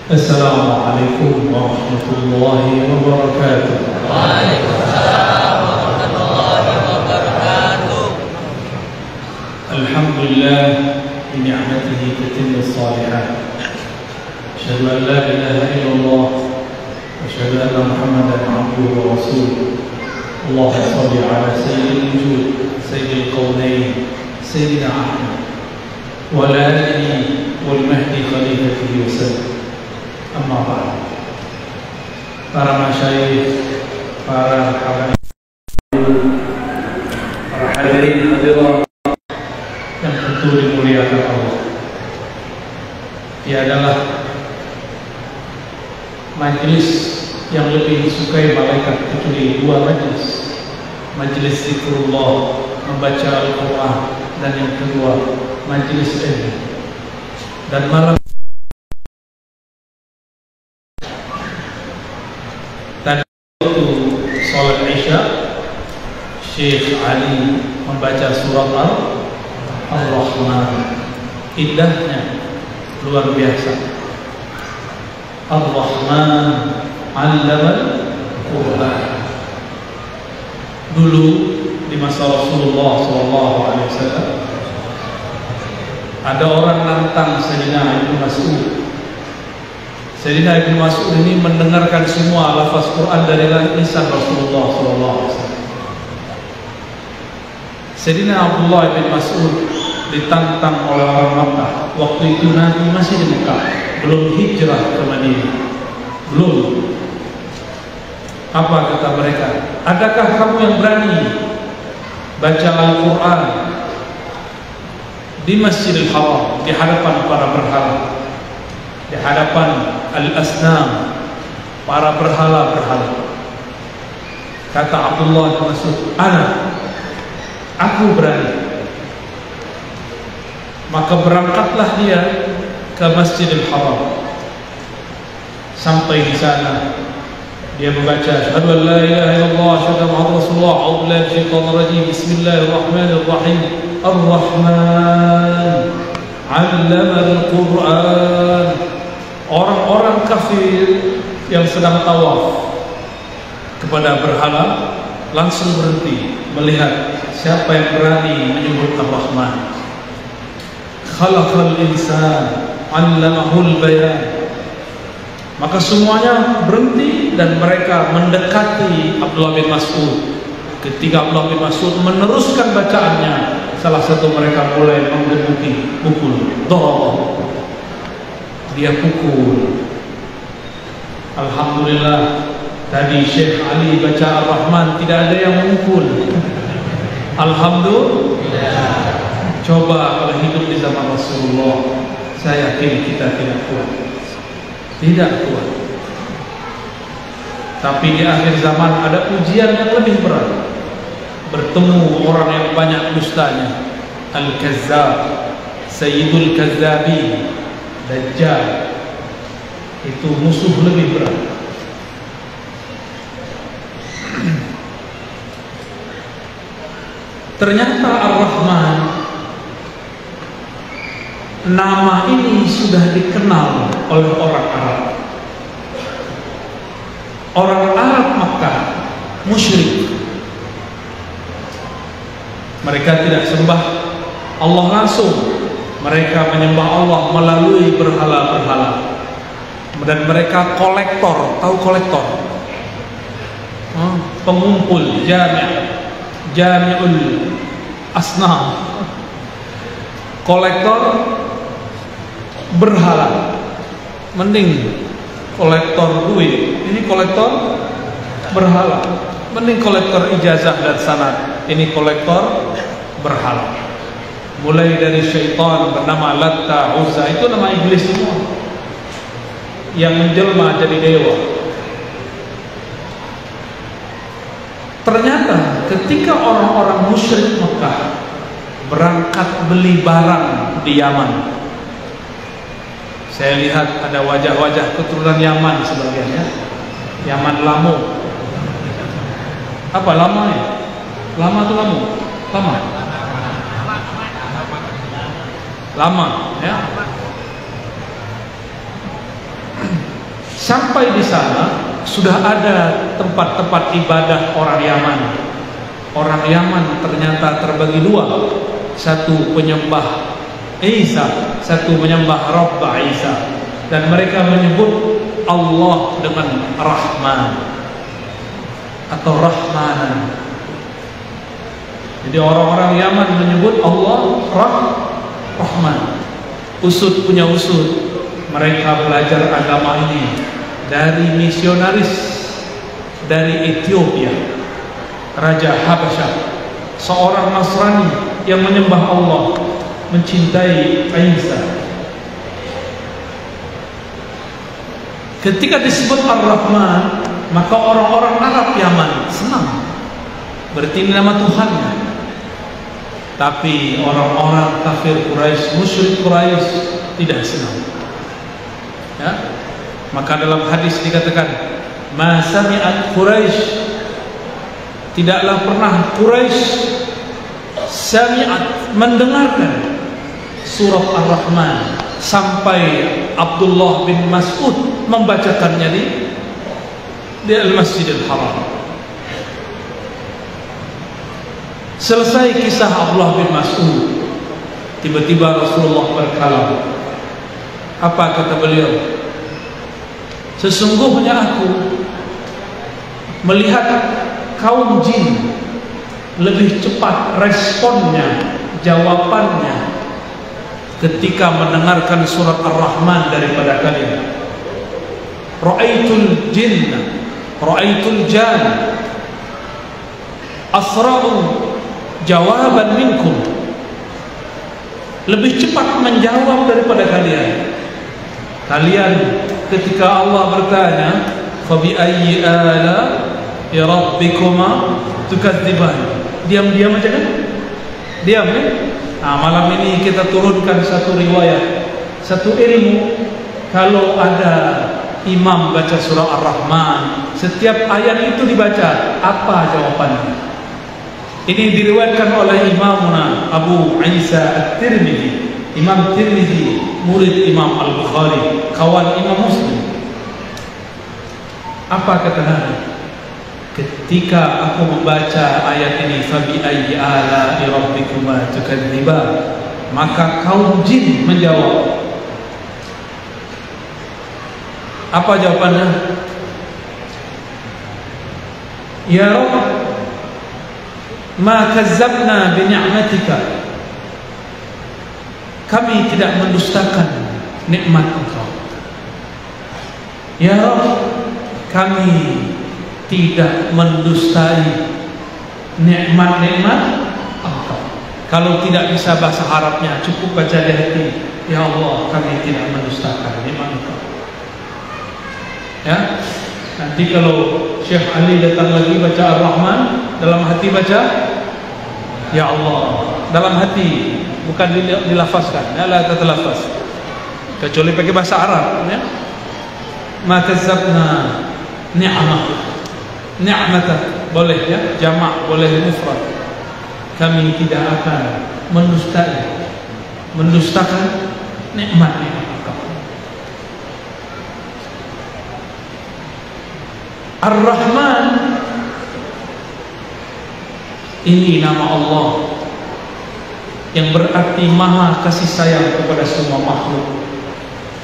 Assalamualaikum warahmatullahi wabarakatuh. Waalaikumsalam warahmatullahi wabarakatuh. Alhamdulillah bi ni'matihi tatimmu shalihat. Asyhadu an la ilaha illallah wa asyhadu anna Muhammadan abduhu wa rasuluh. Allahumma shalli ala sayyidil wujud, sayyidil qaunain, sayyidina Ahmad wa ala alihi wal mahdi khalifatihi wa sallam. Amma ba'd. Para masyayikh, para habaib, para hadirin hadirat yang tentu dimuliakan Allah, tiadalah majelis yang lebih disukai malaikat kecuali dua majelis: majelis zikrullah, membaca Al-Quran, dan yang kedua majelis ilmu. Dan malam salat Isya, Syekh Ali membaca surat Ar-Rahman. Indahnya luar biasa. Ar-Rahman 'allamal Quran. Dulu di masa Rasulullah SAW ada orang nantang Sayyidina Ibnu Mas'ud. Sayyidina Ibnu Mas'ud ini mendengarkan semua lafaz Quran dari lisan Rasulullah SAW. Sayyidina Abdullah bin Mas'ud ditantang oleh orang Makkah. Waktu itu Nabi masih di Mekah, belum hijrah ke Madinah, belum. Apa kata mereka? Adakah kamu yang berani baca Al-Quran di Masjidil Haram, di hadapan para berhala, di hadapan al-asnam, para berhala-berhala? Kata Abdullah bin Mas'ud, aku berani. Maka berangkatlah dia ke Masjidil Haram. Sampai di sana dia membaca asyhadu an la ilaha illallah wa asyhadu anna Muhammadar Rasulullah. A'udzu billahi minasyaitonir rajim. Bismillahirrahmanirrahim. Ar-Rahman 'allamal Quran. Orang-orang kafir yang sedang tawaf kepada berhala langsung berhenti melihat siapa yang berani menyebut Ar-Rahman. Khalaqal insan 'allamahul bayan. Maka semuanya berhenti dan mereka mendekati Abdullah bin Mas'ud. Ketika Abdullah bin Mas'ud meneruskan bacaannya, salah satu mereka mulai menggebuki, pukul, dorong. Dia pukul. Alhamdulillah, tadi Syekh Ali baca Ar-Rahman tidak ada yang memukul. Alhamdulillah. Coba kalau hidup di zaman Rasulullah, saya yakin kita tidak kuat. Tidak kuat. Tapi di akhir zaman ada ujian yang lebih berat. Bertemu orang yang banyak dustanya. Al-Kazzab, Sayyidul Kazzabin, Dajjal. Itu musuh lebih berat. Ternyata Ar-Rahman, nama ini sudah dikenal oleh orang Arab. Orang Arab Makkah musyrik. Mereka tidak sembah Allah langsung. Mereka menyembah Allah melalui berhala-berhala. Dan mereka kolektor. Tahu kolektor? Pengumpul, jami'ul asnam. Kolektor berhala. Mending kolektor duit, ini kolektor berhala. Mending kolektor ijazah dan sanad, ini kolektor berhala. Mulai dari syaitan bernama Latta, Uzza, itu nama iblis semua yang menjelma jadi dewa. Ternyata ketika orang-orang musyrik Mekah berangkat beli barang di Yaman, saya lihat ada wajah-wajah keturunan Yaman sebagiannya. Yaman Lamu. Apa lama ya? Lama atau Lamu? Lama. Lama ya. Sampai di sana sudah ada tempat-tempat ibadah orang Yaman. Orang Yaman ternyata terbagi dua. Satu penyembah Isa, satu menyembah Rabb Isa. Dan mereka menyebut Allah dengan Rahman atau Rahmanan. Jadi orang-orang Yaman menyebut Allah Rahman. Usud punya usud. Mereka belajar agama ini dari misionaris dari Ethiopia, Raja Habasyah, seorang Nasrani yang menyembah Allah, mencintai Isa. Ketika disebut Ar-Rahman, maka orang-orang Arab Yaman senang. Berarti ini nama Tuhannya. Tapi orang-orang kafir Quraisy, musyrik Quraisy tidak senang. Ya? Maka dalam hadis dikatakan, "Ma sami'at Quraisy", tidaklah pernah Quraisy sami'at, mendengarkan surah Ar-Rahman sampai Abdullah bin Mas'ud membacakannya di Al-Masjidil Haram. Selesai kisah Abdullah bin Mas'ud, tiba-tiba Rasulullah berkalam. Apa kata beliau? Sesungguhnya aku melihat kaum jin lebih cepat responnya, jawabannya ketika mendengarkan surat Ar-Rahman daripada kalian. Ra'aitul jinna, ra'aitul jan asra'u jawaban minkum, lebih cepat menjawab daripada kalian. Kalian ketika Allah bertanya, "Fabi ayyi ala rabbikuma tukadziban?" Diam-diam aja kan? Diam kan? Nah, malam ini kita turunkan satu riwayat, satu ilmu. Kalau ada imam baca surah Ar-Rahman, setiap ayat itu dibaca, apa jawabannya? Ini diriwayatkan oleh Imamuna Abu Isa At-Tirmidzi. Imam Tirmidzi murid Imam Al-Bukhari, kawan Imam Muslim. Apa kata Nabi? Ketika aku membaca ayat ini, "Fabi ayyi ala rabbikuma tukadziban", maka kaum jin menjawab. Apa jawabannya? "Ya Rabb, ma kazzabna bi ni'matika", kami tidak mendustakan nikmat Engkau. Ya Rabb, kami tidak mendustai nikmat-nikmat Engkau. Kalau tidak bisa bahasa Arabnya, cukup baca di hati. Ya Allah, kami tidak mendustakan nikmat Engkau. Ya, nanti kalau Syekh Ali datang lagi baca Ar-Rahman, dalam hati baca Ya Allah, dalam hati, bukan dilafazkan. Ya, la tatalafaz, kecuali pakai bahasa Arab. Ya, ma kazzabna ni'matak, boleh ya, jamak, boleh mufrad. Kami tidak akan mendustakan nikmat-nikmat Engkau. Ar-Rahman, ini nama Allah yang berarti maha kasih sayang kepada semua makhluk.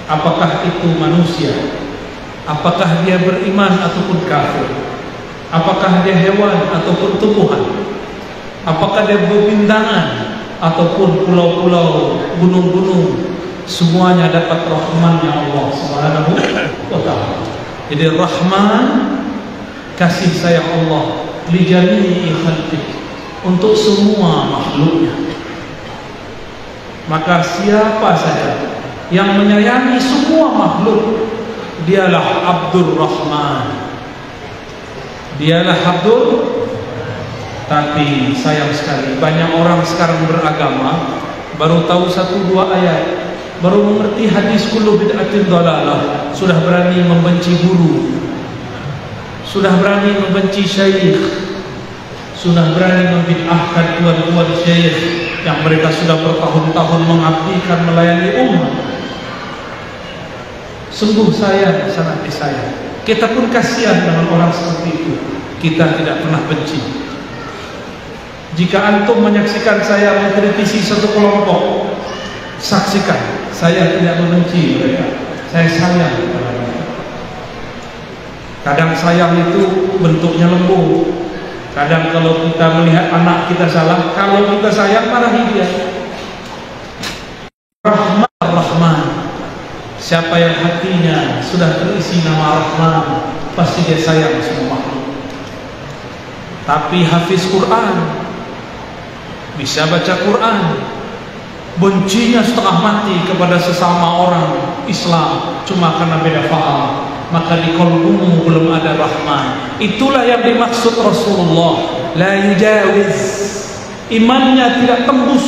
Apakah itu manusia, apakah dia beriman ataupun kafir, apakah dia hewan ataupun tumbuhan, apakah dia bebintangan ataupun pulau-pulau, gunung-gunung, semuanya dapat rahmannya Allah Subhanahu wa ta'ala. Jadi Rahman, kasih sayang Allah li jami'i khalqihi, untuk semua makhluknya. Maka siapa saja yang menyayangi semua makhluk, dialah Abdur Rahman, dialah Abdur. Tapi sayang sekali, banyak orang sekarang beragama baru tahu 1-2 ayat, baru mengerti hadis kullu bid'atin dhalalah, sudah berani membenci guru, sudah berani membenci syekh, sudah berani membid'ahkan tuan-tuan syekh yang mereka sudah bertahun-tahun mengabdikan melayani umat. Sungguh sayang, sangat disayang. Kita pun kasihan dengan orang seperti itu. Kita tidak pernah benci. Jika antum menyaksikan saya mengkritisi satu kelompok, saksikan, saya tidak membenci mereka. Saya sayang kepada mereka. Kadang sayang itu bentuknya lembut. Kadang kalau kita melihat anak kita salah, kalau kita sayang, marahi dia. Rahman Rahman. Siapa yang hatinya sudah terisi nama Rahman, pasti dia sayang semua makhluk. Tapi hafiz Quran, bisa baca Quran, bencinya setengah mati kepada sesama orang Islam cuma karena beda faham, maka di qalbumu belum ada Rahman. Itulah yang dimaksud Rasulullah, la yujawiz, imannya tidak tembus,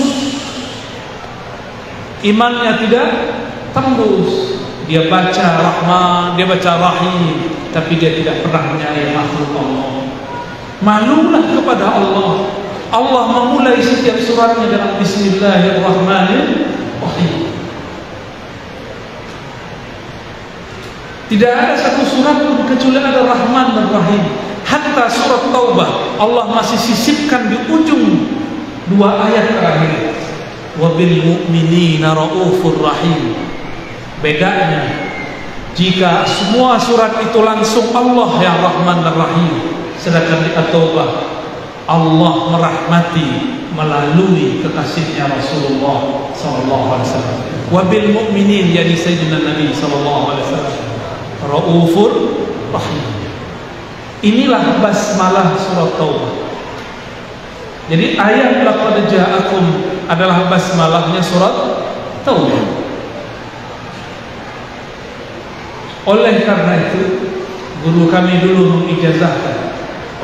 imannya tidak tembus. Dia baca Rahman, dia baca Rahim, tapi dia tidak pernah menyayangi makhluk Allah. Malulah kepada Allah. Allah memulai setiap suratnya dengan Bismillahirrahmanirrahim. Tidak ada satu surat pun kecuali ada Rahman dan Rahim. Hatta surat Taubah Allah masih sisipkan di ujung dua ayat terakhir, wabil mu'minina raufur rahim. Bedanya, jika semua surat itu langsung Allah yang Rahman dan Rahim, sedangkan di At-Taubah Allah merahmati melalui kekasihnya Rasulullah SAW. Wabil mu'minin, yani Sayyidina Nabi SAW, raufur rahim. Inilah basmalah surat Taubah. Jadi ayat laqad ja'akum adalah basmalahnya surat Taubah. Oleh karena itu, guru kami dulu mengijazahkan,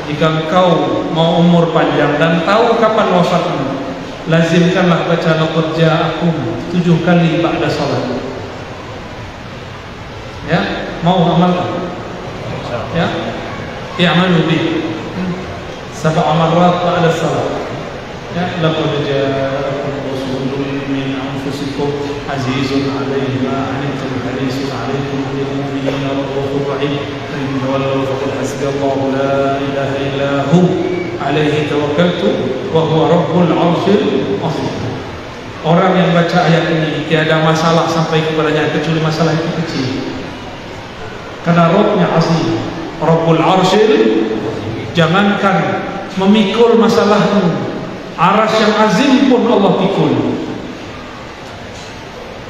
jika engkau mau umur panjang dan tahu kapan wafatmu, lazimkanlah baca laqad ja'akum 7 kali ba'da salat. Ya, mau amalkan? Ya, i'malu bih 7 marrat ba'da salat. Ya, laqad ja'akum rasulun min anfusikum azizun 'alaihi ma 'anittum harisun 'alaikum bil mu'minina raufur rahim. Fa in tawallaw faqul hasbiyallahu la ilaha illa hu 'alaihi tawakkaltu wa huwa rabbul 'arsyil 'azim. Orang yang baca ayat ini tiada masalah sampai kepadanya kecuali masalah itu kecil. Karena Rabbnya azim, Rabbul 'arsyil, jangankan memikul masalahmu, aras yang azim pun Allah pikul.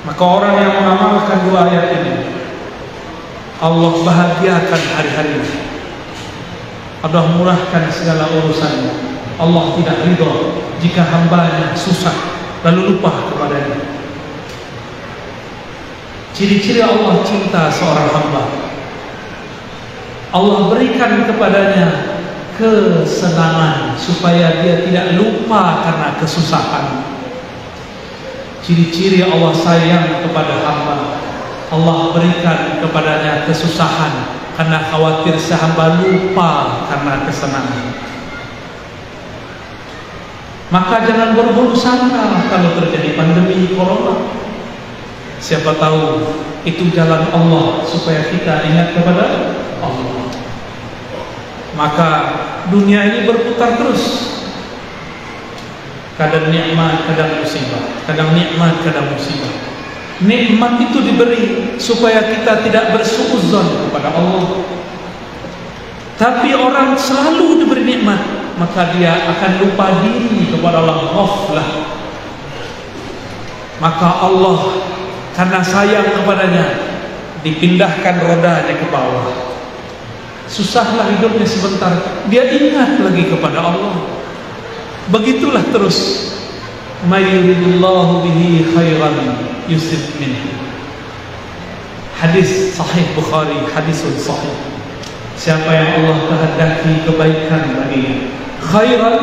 Maka orang yang mengamalkan dua ayat ini, Allah bahagiakan hari-harinya, Allah murahkan segala urusannya. Allah tidak ridha jika hambanya susah lalu lupa kepadanya. Ciri-ciri Allah cinta seorang hamba, Allah berikan kepadanya kesenangan supaya dia tidak lupa karena kesusahan. Ciri-ciri Allah sayang kepada hamba, Allah berikan kepadanya kesusahan karena khawatir sehamba lupa karena kesenangan. Maka jangan berburuk sangka kalau terjadi pandemi corona. Siapa tahu itu jalan Allah supaya kita ingat kepada Allah. Maka dunia ini berputar terus. Kadang nikmat, kadang musibah. Kadang nikmat, kadang musibah. Nikmat itu diberi supaya kita tidak bersuudzon kepada Allah. Tapi orang selalu diberi nikmat, maka dia akan lupa diri kepada Allah, ghaflah. Maka Allah karena sayang kepadanya dipindahkan rodanya ke bawah. Susahlah hidupnya sebentar, dia ingat lagi kepada Allah. Begitulah terus. May yuridillahu bihi khairan yusib minhu. Hadis sahih Bukhari, hadisun sahih. Siapa yang Allah kehendaki kebaikan baginya, khairan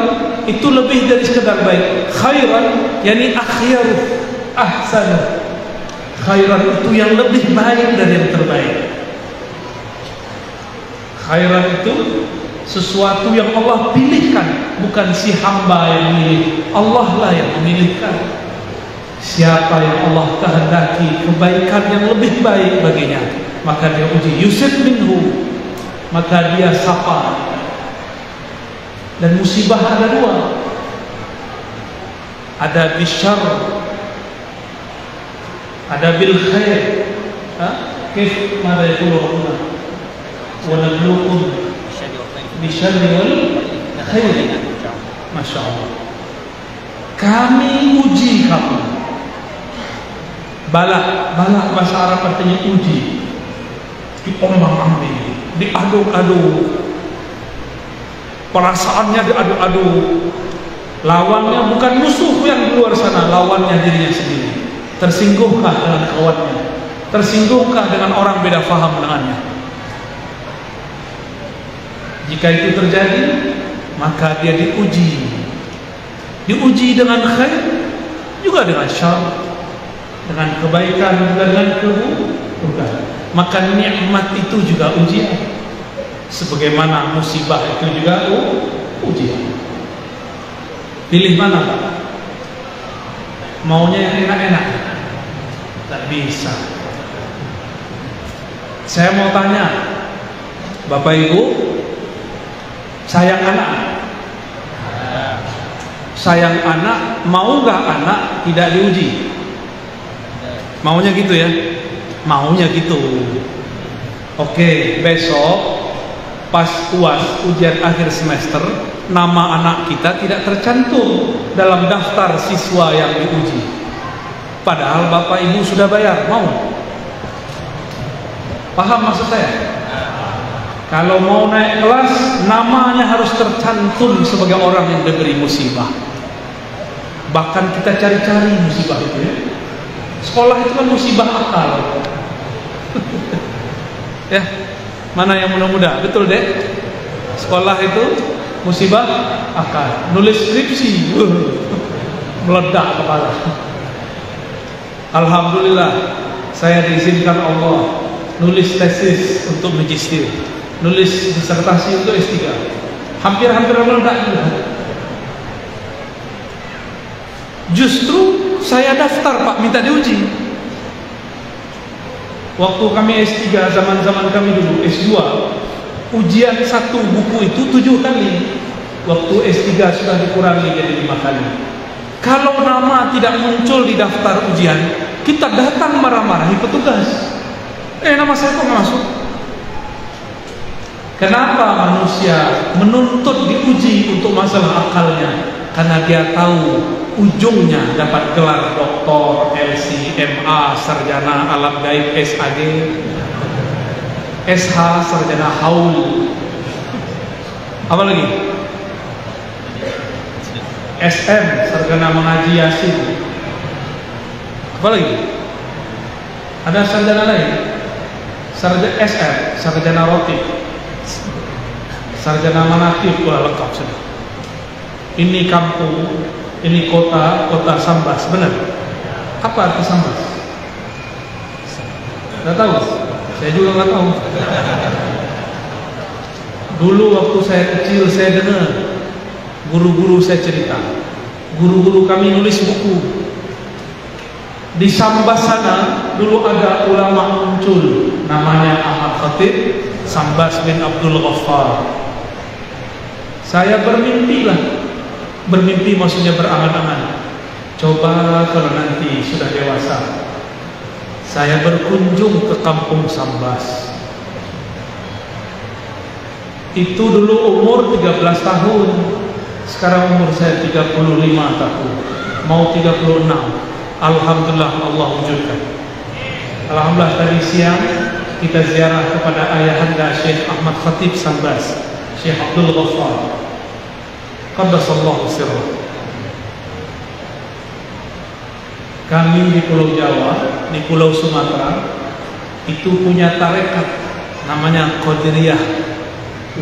itu lebih dari sekedar baik. Khairan yani akhyaru, ahsanu. Khairan itu yang lebih baik dari yang terbaik. Khairan itu sesuatu yang Allah pilihkan, bukan si hamba yang memilih, Allah lah yang memilihkan. Siapa yang Allah kehendaki kebaikan yang lebih baik baginya, maka dia uji. Yusib minhu, maka dia sapa. Dan musibah ada dua, ada bisyar, ada bil khair. Kif mada yaqulu rabbuna wa nabluukum bisyarri wal khair. Masya Allah, kami uji kamu. Balak bahasa Arab artinya uji, diombang-ambing, diaduk-aduk, perasaannya diaduk-aduk. Lawannya bukan musuh yang di luar sana, lawannya dirinya sendiri. Tersinggungkah dengan kawannya? Tersinggungkah dengan orang beda faham dengannya? Jika itu terjadi, maka dia diuji. Diuji dengan khair, juga dengan syar, dengan kebaikan, juga dengan keburukan. Maka nikmat itu juga ujian, sebagaimana musibah itu juga ujian. Pilih mana, Pak? Maunya yang enak-enak? Tak bisa. Saya mau tanya, Bapak Ibu, sayang anak? Sayang anak, mau nggak anak tidak diuji? Maunya gitu ya? Maunya gitu. Oke, besok pas UAS, ujian akhir semester, nama anak kita tidak tercantum dalam daftar siswa yang diuji. Padahal Bapak Ibu sudah bayar, mau? Paham maksud saya? Kalau mau naik kelas, namanya harus tercantum sebagai orang yang diberi musibah. Bahkan kita cari-cari musibah itu ya. Sekolah itu kan musibah akal. Ya, mana yang muda-muda? Betul deh. Sekolah itu musibah akal. Nulis skripsi, meledak kepala. Alhamdulillah, saya diizinkan Allah nulis tesis untuk magister, nulis disertasi untuk S3. Hampir-hampir meledak juga. Justru saya daftar, Pak, minta diuji. Waktu kami S3, zaman-zaman kami dulu S2, ujian satu buku itu 7 kali. Waktu S3 sudah dikurangi jadi 5 kali. Kalau nama tidak muncul di daftar ujian, kita datang marah-marahi petugas. Nama saya kok nggak masuk? Kenapa manusia menuntut diuji untuk masalah akalnya? Karena dia tahu ujungnya dapat gelar doktor, LC, MA, sarjana alam gaib, SAG, SH, sarjana haul. Apa lagi? SM, sarjana mengaji Yasin. Apa lagi? Ada sarjana lain? Sarjana SM, sarjana roti, sarjana manakib, lengkap sudah. Ini kampung, ini kota Sambas, benar? Apa arti Sambas? Nggak tahu? Saya juga nggak tahu. Dulu waktu saya kecil saya dengar guru-guru saya cerita, guru-guru kami nulis buku. Di Sambas sana dulu ada ulama muncul, namanya Ahmad Khatib Sambas bin Abdul Ghaffar. Saya bermimpi maksudnya berangan-angan. Coba kalau nanti sudah dewasa, saya berkunjung ke kampung Sambas. Itu dulu umur 13 tahun. Sekarang umur saya 35 tahun, mau 36. Alhamdulillah Allah wujudkan. Alhamdulillah tadi siang kita ziarah kepada ayahanda Syekh Ahmad Khatib Sambas, Syekh Abdul Ghaffar Qaddasallahu sirrah. Kami di Pulau Jawa, di Pulau Sumatera itu punya tarekat namanya Qadiriyah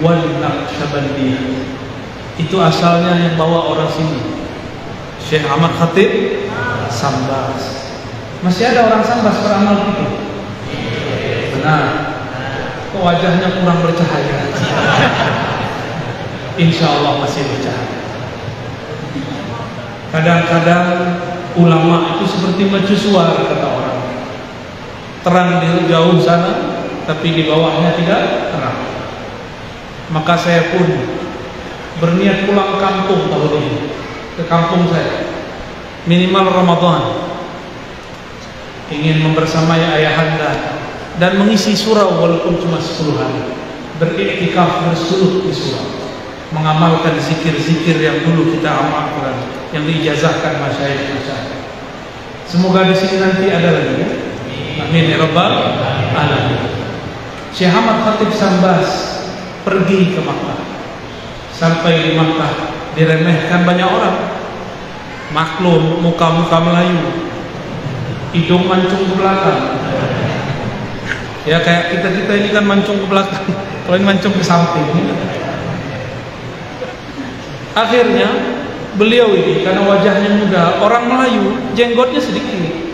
wal Naqsyabandiyah. Itu asalnya yang bawa orang sini, Syekh Ahmad Khatib Sambas. Masih ada orang Sambas beramal gitu? Benar. Kok wajahnya kurang bercahaya? Insya Allah masih bercahaya. Kadang-kadang ulama itu seperti mercusuar, kata orang. Terang di jauh sana, tapi di bawahnya tidak terang. Maka saya pun berniat pulang kampung tahun ini, ke kampung saya, minimal Ramadan, ingin membersamai ayahanda dan mengisi surau walaupun cuma 10 hari, beriktikaf bersuluh di surau, mengamalkan zikir-zikir yang dulu kita amalkan, yang diijazahkan masyayikh-masyayikh. Semoga di sini nanti ada lagi ya. Amin ya rabbal alamin. Syekh Ahmad Khatib Sambas pergi ke Makkah. Sampai di Makkah diremehkan banyak orang. Maklum, muka-muka Melayu, hidung mancung ke belakang. Ya kayak kita ini kan mancung ke belakang, kalau ini mancung ke samping. Akhirnya beliau ini karena wajahnya muda, orang Melayu, jenggotnya sedikit.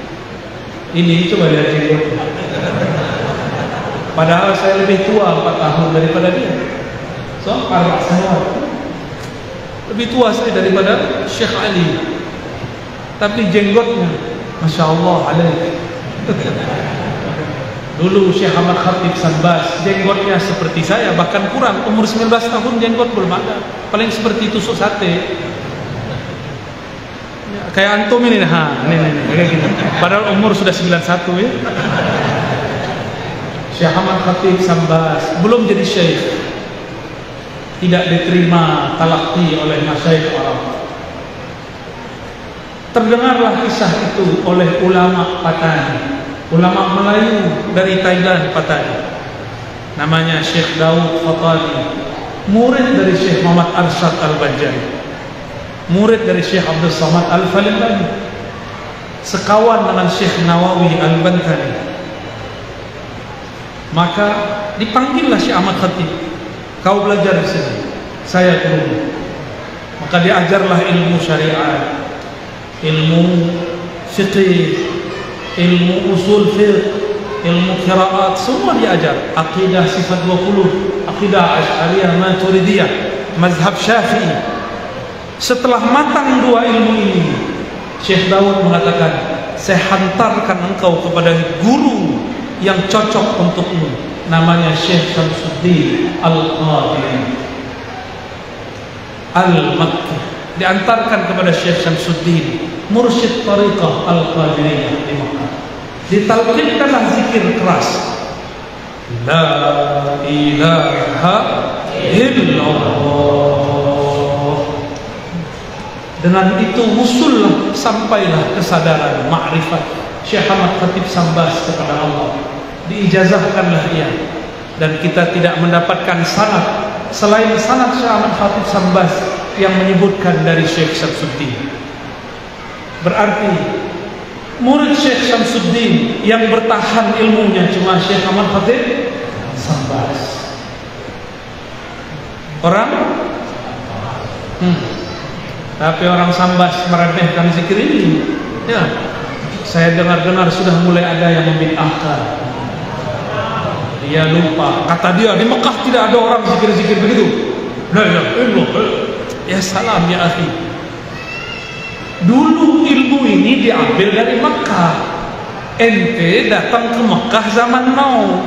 Ini coba lihat jenggotnya. Padahal saya lebih tua 4 tahun daripada dia. So, saya lebih tua saya daripada Syekh Ali. Tapi jenggotnya, Masya Allah alaih. Dulu Syekh Ahmad Khatib Sambas, jenggotnya seperti saya, bahkan kurang. Umur 19 tahun jenggot belum ada. Paling seperti tusuk sate. Kayak antum ini, kayak gini. Padahal umur sudah 91 ya. Syekh Ahmad Khatib Sambas belum jadi syekh, tidak diterima talaqi oleh masyayikh Arab. Terdengarlah kisah itu oleh ulama Patani, ulama Melayu dari Thailand Patani, namanya Syekh Daud Fatani, murid dari Syekh Muhammad Arsyad Al-Banjari, murid dari Syekh Abdul Samad Al-Falibani, sekawan dengan Syekh Nawawi Al-Bantani. Maka dipanggillah Syekh Ahmad Khatib, kau belajar di sini, saya turun. Maka diajarlah ilmu syariat, ilmu fiqih, ilmu usul fiqh, ilmu qiraat, semua diajar. Aqidah sifat 20, aqidah Asy'ariyah Maturidiyah, mazhab Syafi'i. Setelah matang dua ilmu ini, Syekh Daud mengatakan, saya hantarkan engkau kepada guru yang cocok untukmu, namanya Syekh Syamsuddin Al-Qadiri Al-Makki. Diantarkan kepada Syekh Syamsuddin, mursyid tariqah Al-Qadiriyah di Makkah. Ditalqinkanlah zikir keras, la ilaha illallah. Dengan itu wusullah, sampailah kesadaran ma'rifat Syekh Ahmad Khatib Sambas kepada Allah. Diijazahkanlah ia, dan kita tidak mendapatkan sanad selain sanad Syekh Ahmad Khatib Sambas yang menyebutkan dari Syekh Syamsuddin. Berarti murid Syekh Syamsuddin yang bertahan ilmunya cuma Syekh Ahmad Khatib Sambas. Orang tapi orang Sambas meremehkan zikir ini. Ya, saya dengar-dengar sudah mulai ada yang membid'ahkan. Dia lupa, kata dia di Mekah tidak ada orang zikir-zikir begitu. La ilaha illallah. Ya salam ya akhi. Dulu ilmu ini diambil dari Mekah. Ente datang ke Mekah zaman now.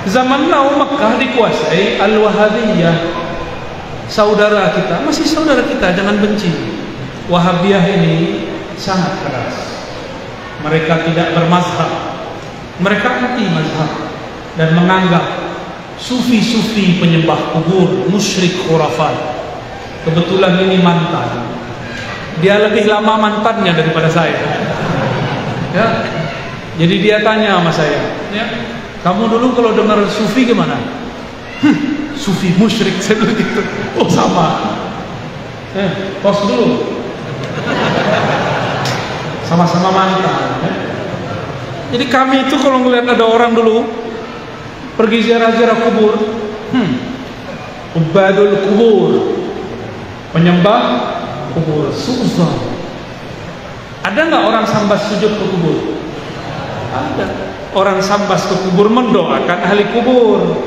Zaman now Mekah dikuasai Al-Wahabiyah. Saudara kita, masih saudara kita, jangan benci. Wahabiyah ini sangat keras. Mereka tidak bermazhab. Mereka anti mazhab dan menganggap sufi-sufi penyembah kubur, musyrik, khurafat. Kebetulan ini mantan. Dia lebih lama mantannya daripada saya. Ya. Jadi dia tanya sama saya, ya, kamu dulu kalau dengar sufi gimana? Sufi musyrik, saya bilang gitu. Oh sama. Pos dulu. Sama-sama mantan. Ya. Jadi kami itu kalau ngelihat ada orang dulu pergi ziarah-ziarah kubur, ubadul kubur, penyembah kubur, suuzon. Ada nggak orang Sambas sujud ke kubur? Ada. Orang Sambas ke kubur mendoakan ahli kubur,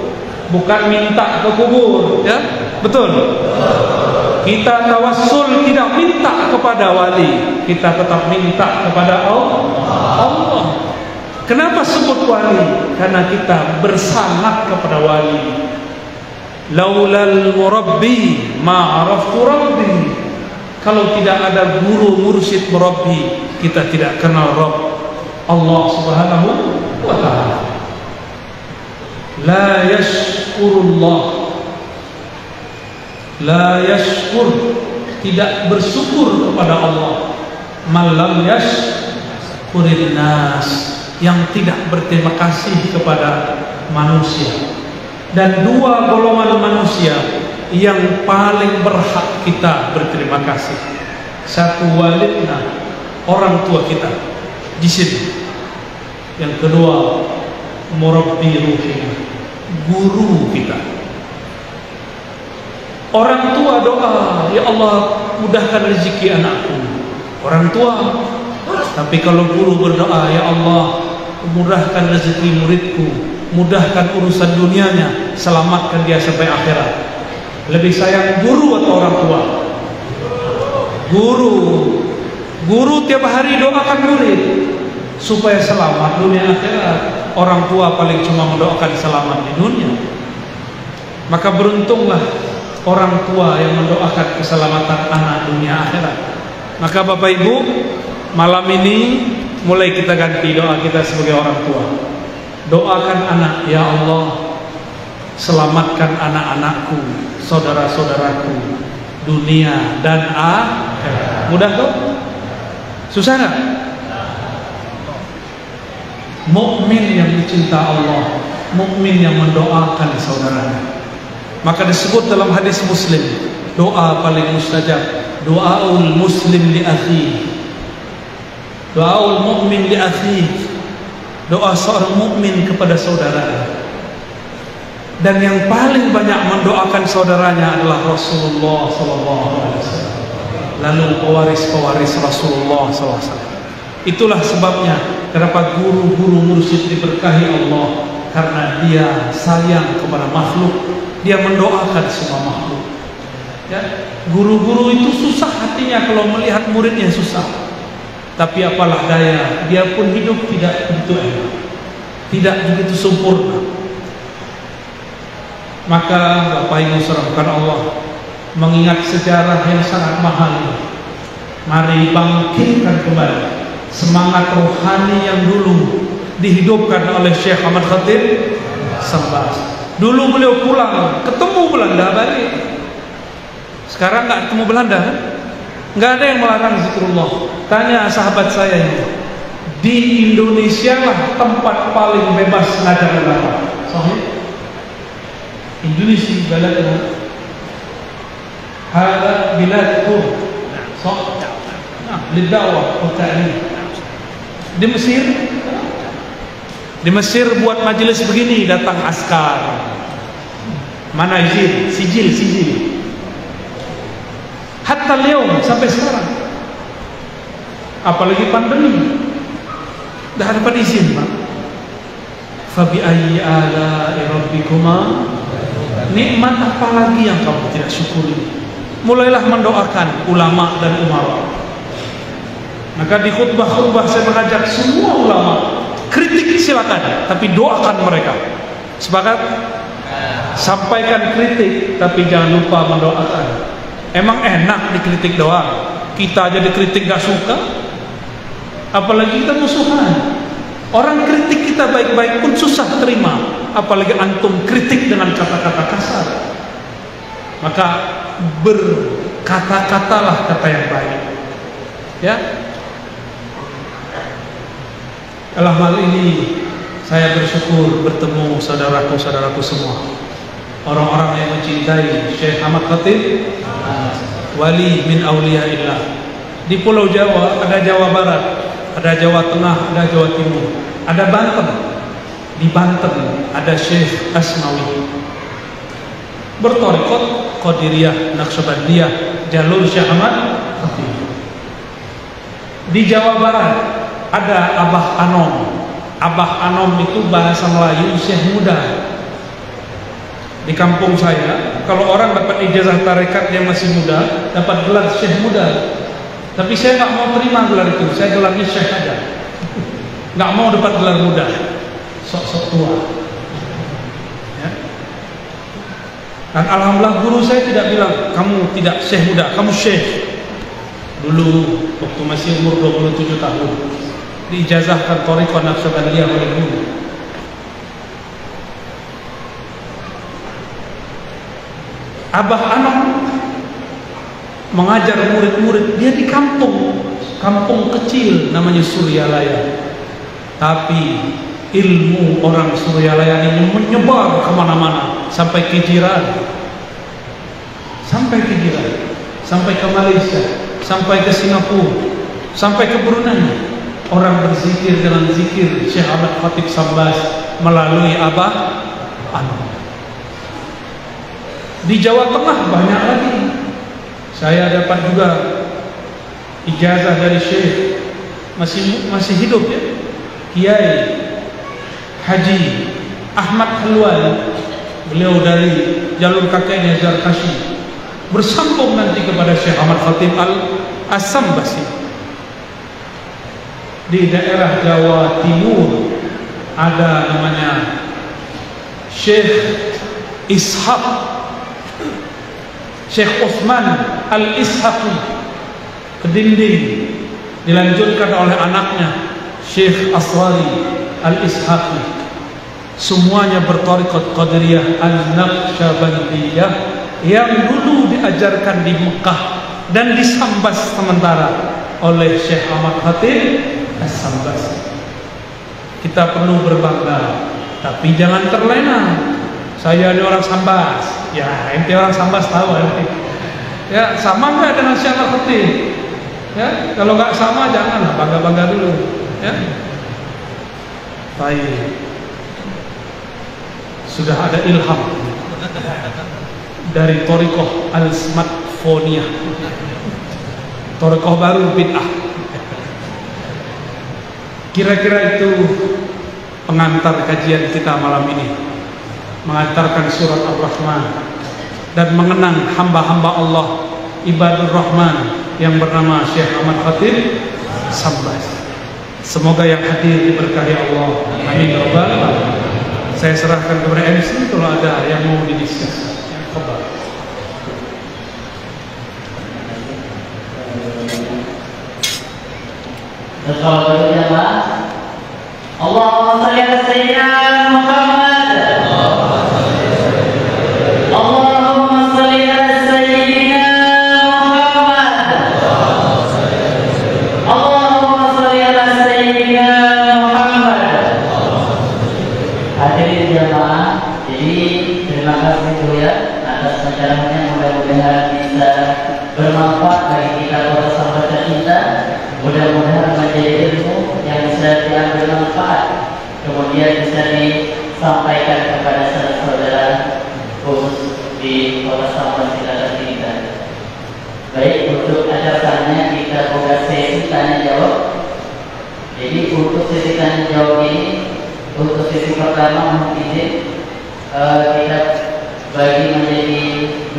bukan minta ke kubur, ya betul. Kita tawassul tidak minta kepada wali, kita tetap minta kepada Allah. Kenapa sebut wali? Karena kita bersanad kepada wali. Laulal murabbi ma araftu rabbi. Kalau tidak ada guru mursyid murabbi, kita tidak kenal Rabb Allah Subhanahu wa taala. La yashkurullah, la yashkur, tidak bersyukur kepada Allah. Malam yashkurin nas, yang tidak berterima kasih kepada manusia. Dan dua golongan manusia yang paling berhak kita berterima kasih. Satu, walidna, orang tua kita di sini. Yang kedua, murabbi ruhina, guru kita. Orang tua doa, ya Allah mudahkan rezeki anakku. Orang tua. Tapi kalau guru berdoa, ya Allah mudahkan rezeki muridku, mudahkan urusan dunianya, selamatkan dia sampai akhirat. Lebih sayang guru atau orang tua? Guru tiap hari doakan murid supaya selamat dunia akhirat. Orang tua paling cuma mendoakan selamat di dunia. Maka beruntunglah orang tua yang mendoakan keselamatan anak dunia akhirat. Maka Bapak Ibu, malam ini mulai kita ganti doa kita sebagai orang tua. Doakan anak, ya Allah selamatkan anak-anakku, saudara-saudaraku, dunia dan akhirat. Mudah tuh? Susah nggak? Mukmin yang dicinta Allah, mukmin yang mendoakan saudaranya. Maka disebut dalam hadis Muslim, doa paling mustajab, doaul muslim li akhi, doaul mukmin li akhi, doa seorang mukmin kepada saudaranya. Dan yang paling banyak mendoakan saudaranya adalah Rasulullah SAW. Lalu pewaris-pewaris Rasulullah SAW. Itulah sebabnya kenapa guru-guru mursyid diberkahi Allah, karena dia sayang kepada makhluk, dia mendoakan semua makhluk. Ya, guru-guru itu susah hatinya kalau melihat muridnya susah. Tapi apalah daya, dia pun hidup tidak begitu enak, tidak begitu sempurna. Maka Bapak Ibu saudara Allah, mengingat sejarah yang sangat mahal ini, mari bangkitkan kembali semangat rohani yang dulu dihidupkan oleh Syekh Ahmad Khatib Sambas. Dulu beliau pulang, ketemu Belanda balik. Sekarang nggak ketemu Belanda, nggak ada yang melarang zikrullah. Tanya sahabat saya ini, di Indonesia lah tempat paling bebas ngajar agama. Sahih? Indonesia baladna hada biladkum sah lidawah wa ta'lim. Di Mesir buat majelis begini datang askar. Mana izin? Sijil. Hatta liyaum, sampai sekarang. Apalagi pandemi, dah dapat izin, Pak. Fabi ayyi ala'i rabbikuma, nikmat apa lagi yang kamu tidak syukuri? Mulailah mendoakan ulama dan umara. Maka di khutbah-khutbah saya mengajak semua ulama, kritik silakan, tapi doakan mereka. Sepakat? Sampaikan kritik, tapi jangan lupa mendoakan. Emang enak dikritik doang? Kita aja dikritik gak suka, apalagi kita musuhan. Orang kritik kita baik-baik pun susah terima, apalagi antum kritik dengan kata-kata kasar. Maka berkata-katalah kata yang baik. Ya. Dalam hal ini saya bersyukur bertemu saudaraku-saudaraku semua, orang-orang yang mencintai Syekh Ahmad Khatib, wali min auliyaillah. Di Pulau Jawa ada Jawa Barat, ada Jawa Tengah, ada Jawa Timur, ada Banten. Di Banten ada Syekh Asmawi, bertorikot Qadiriyah, Naqsyabandiyah, jalur Syekh Ahmad Khatib. Di Jawa Barat ada Abah Anom. Abah Anom itu bahasa Melayu Syekh Muda. Di kampung saya kalau orang dapat ijazah tarekat yang masih muda, dapat gelar syekh muda. Tapi saya nggak mau terima gelar itu, saya gelarnya syekh aja. Nggak mau dapat gelar muda, sok-sok tua. Ya. Dan alhamdulillah guru saya tidak bilang kamu tidak syekh muda, kamu syekh. Dulu waktu masih umur 27 tahun diijazahkan thariqah Naqsyabandiyah oleh guru. Abah Anam mengajar murid-murid dia di kampung kecil namanya Suryalaya. Tapi ilmu orang Suryalaya ini menyebar kemana-mana sampai ke jiran, sampai ke Malaysia, sampai ke Singapura, sampai ke Brunei. Orang berzikir dengan zikir Syekh Ahmad Khatib Sambas melalui Abah Anam. Di Jawa Tengah banyak lagi. Saya dapat juga ijazah dari Syekh masih hidup ya, Kiai Haji Ahmad Halwan. Beliau dari jalur kakeknya Zarkashi, bersambung nanti kepada Syekh Ahmad Khatib Al-Sambasi. Di daerah Jawa Timur ada namanya Syekh Ishaq, Syekh Uthman Al-Ishaqi Kedinding, dilanjutkan oleh anaknya Syekh Aswari Al-Ishaqi. Semuanya berthariqat Qadiriyah An-Naqsyabandiyah yang dulu diajarkan di Mekah dan di Sambas sementara oleh Syekh Ahmad Khatib As-Sambas. Kita perlu berbangga, tapi jangan terlena. Saya ini orang Sambas, ya ente orang Sambas tahu nanti. Ya sama nggak dengan Syekh Ahmad Khatib? Ya kalau nggak sama janganlah bangga-bangga dulu. Ya. Baik. Sudah ada ilham dari thariqah Al-Smartphoniyah, thariqah baru bid'ah. Kira-kira itu pengantar kajian kita malam ini, mengantarkan surat Ar-Rahman dan mengenang hamba-hamba Allah Ibadur Rahman yang bernama Syekh Ahmad Khatib Sambas. Semoga yang hadir diberkahi Allah. Amin ya rabbal alamin. Saya serahkan kepada MC kalau ada yang mau didiskus. Khabar. Allahumma shalli ala sayyidina Muhammad. Allahumma shalli ala sayyidina Muhammad. Allahumma shalli ala sayyidina Muhammad. Hadirin jamaah, jadi terima kasih dulu ya atas acaranya, mudah-mudahan bisa bermanfaat bagi kita para sahabat kita. Mudah-mudahan menjadi ilmu yang bisa diambil manfaat, kemudian bisa disampaikan kepada saudara-saudara khusus di kota Sambas kita. Baik, untuk acaranya kita buka sesi tanya jawab. Jadi untuk sesi tanya jawab ini, untuk sesi pertama mohon izin kita bagi menjadi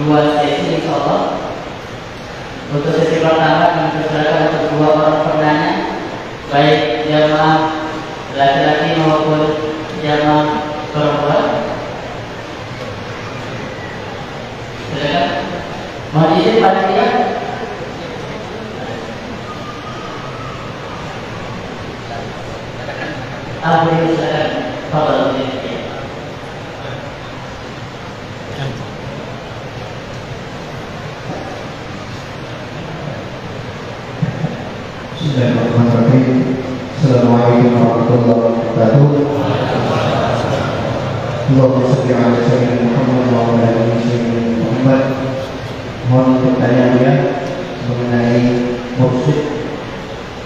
2 sesi insyaallah. Untuk sesi pertama kami persilakan untuk 2 orang penanya, baik jamaah laki-laki maupun jamaah perempuan. Silakan. Mohon izin panitia. Boleh silakan. Fadhal izin. Bismillahirrahmanirrahim. Assalamualaikum warahmatullahi wabarakatuh. Allahumma shalli ala sayyidina Muhammad wa ala ali sayyidina Muhammad. Mohon pertanyaan ya mengenai mursyid.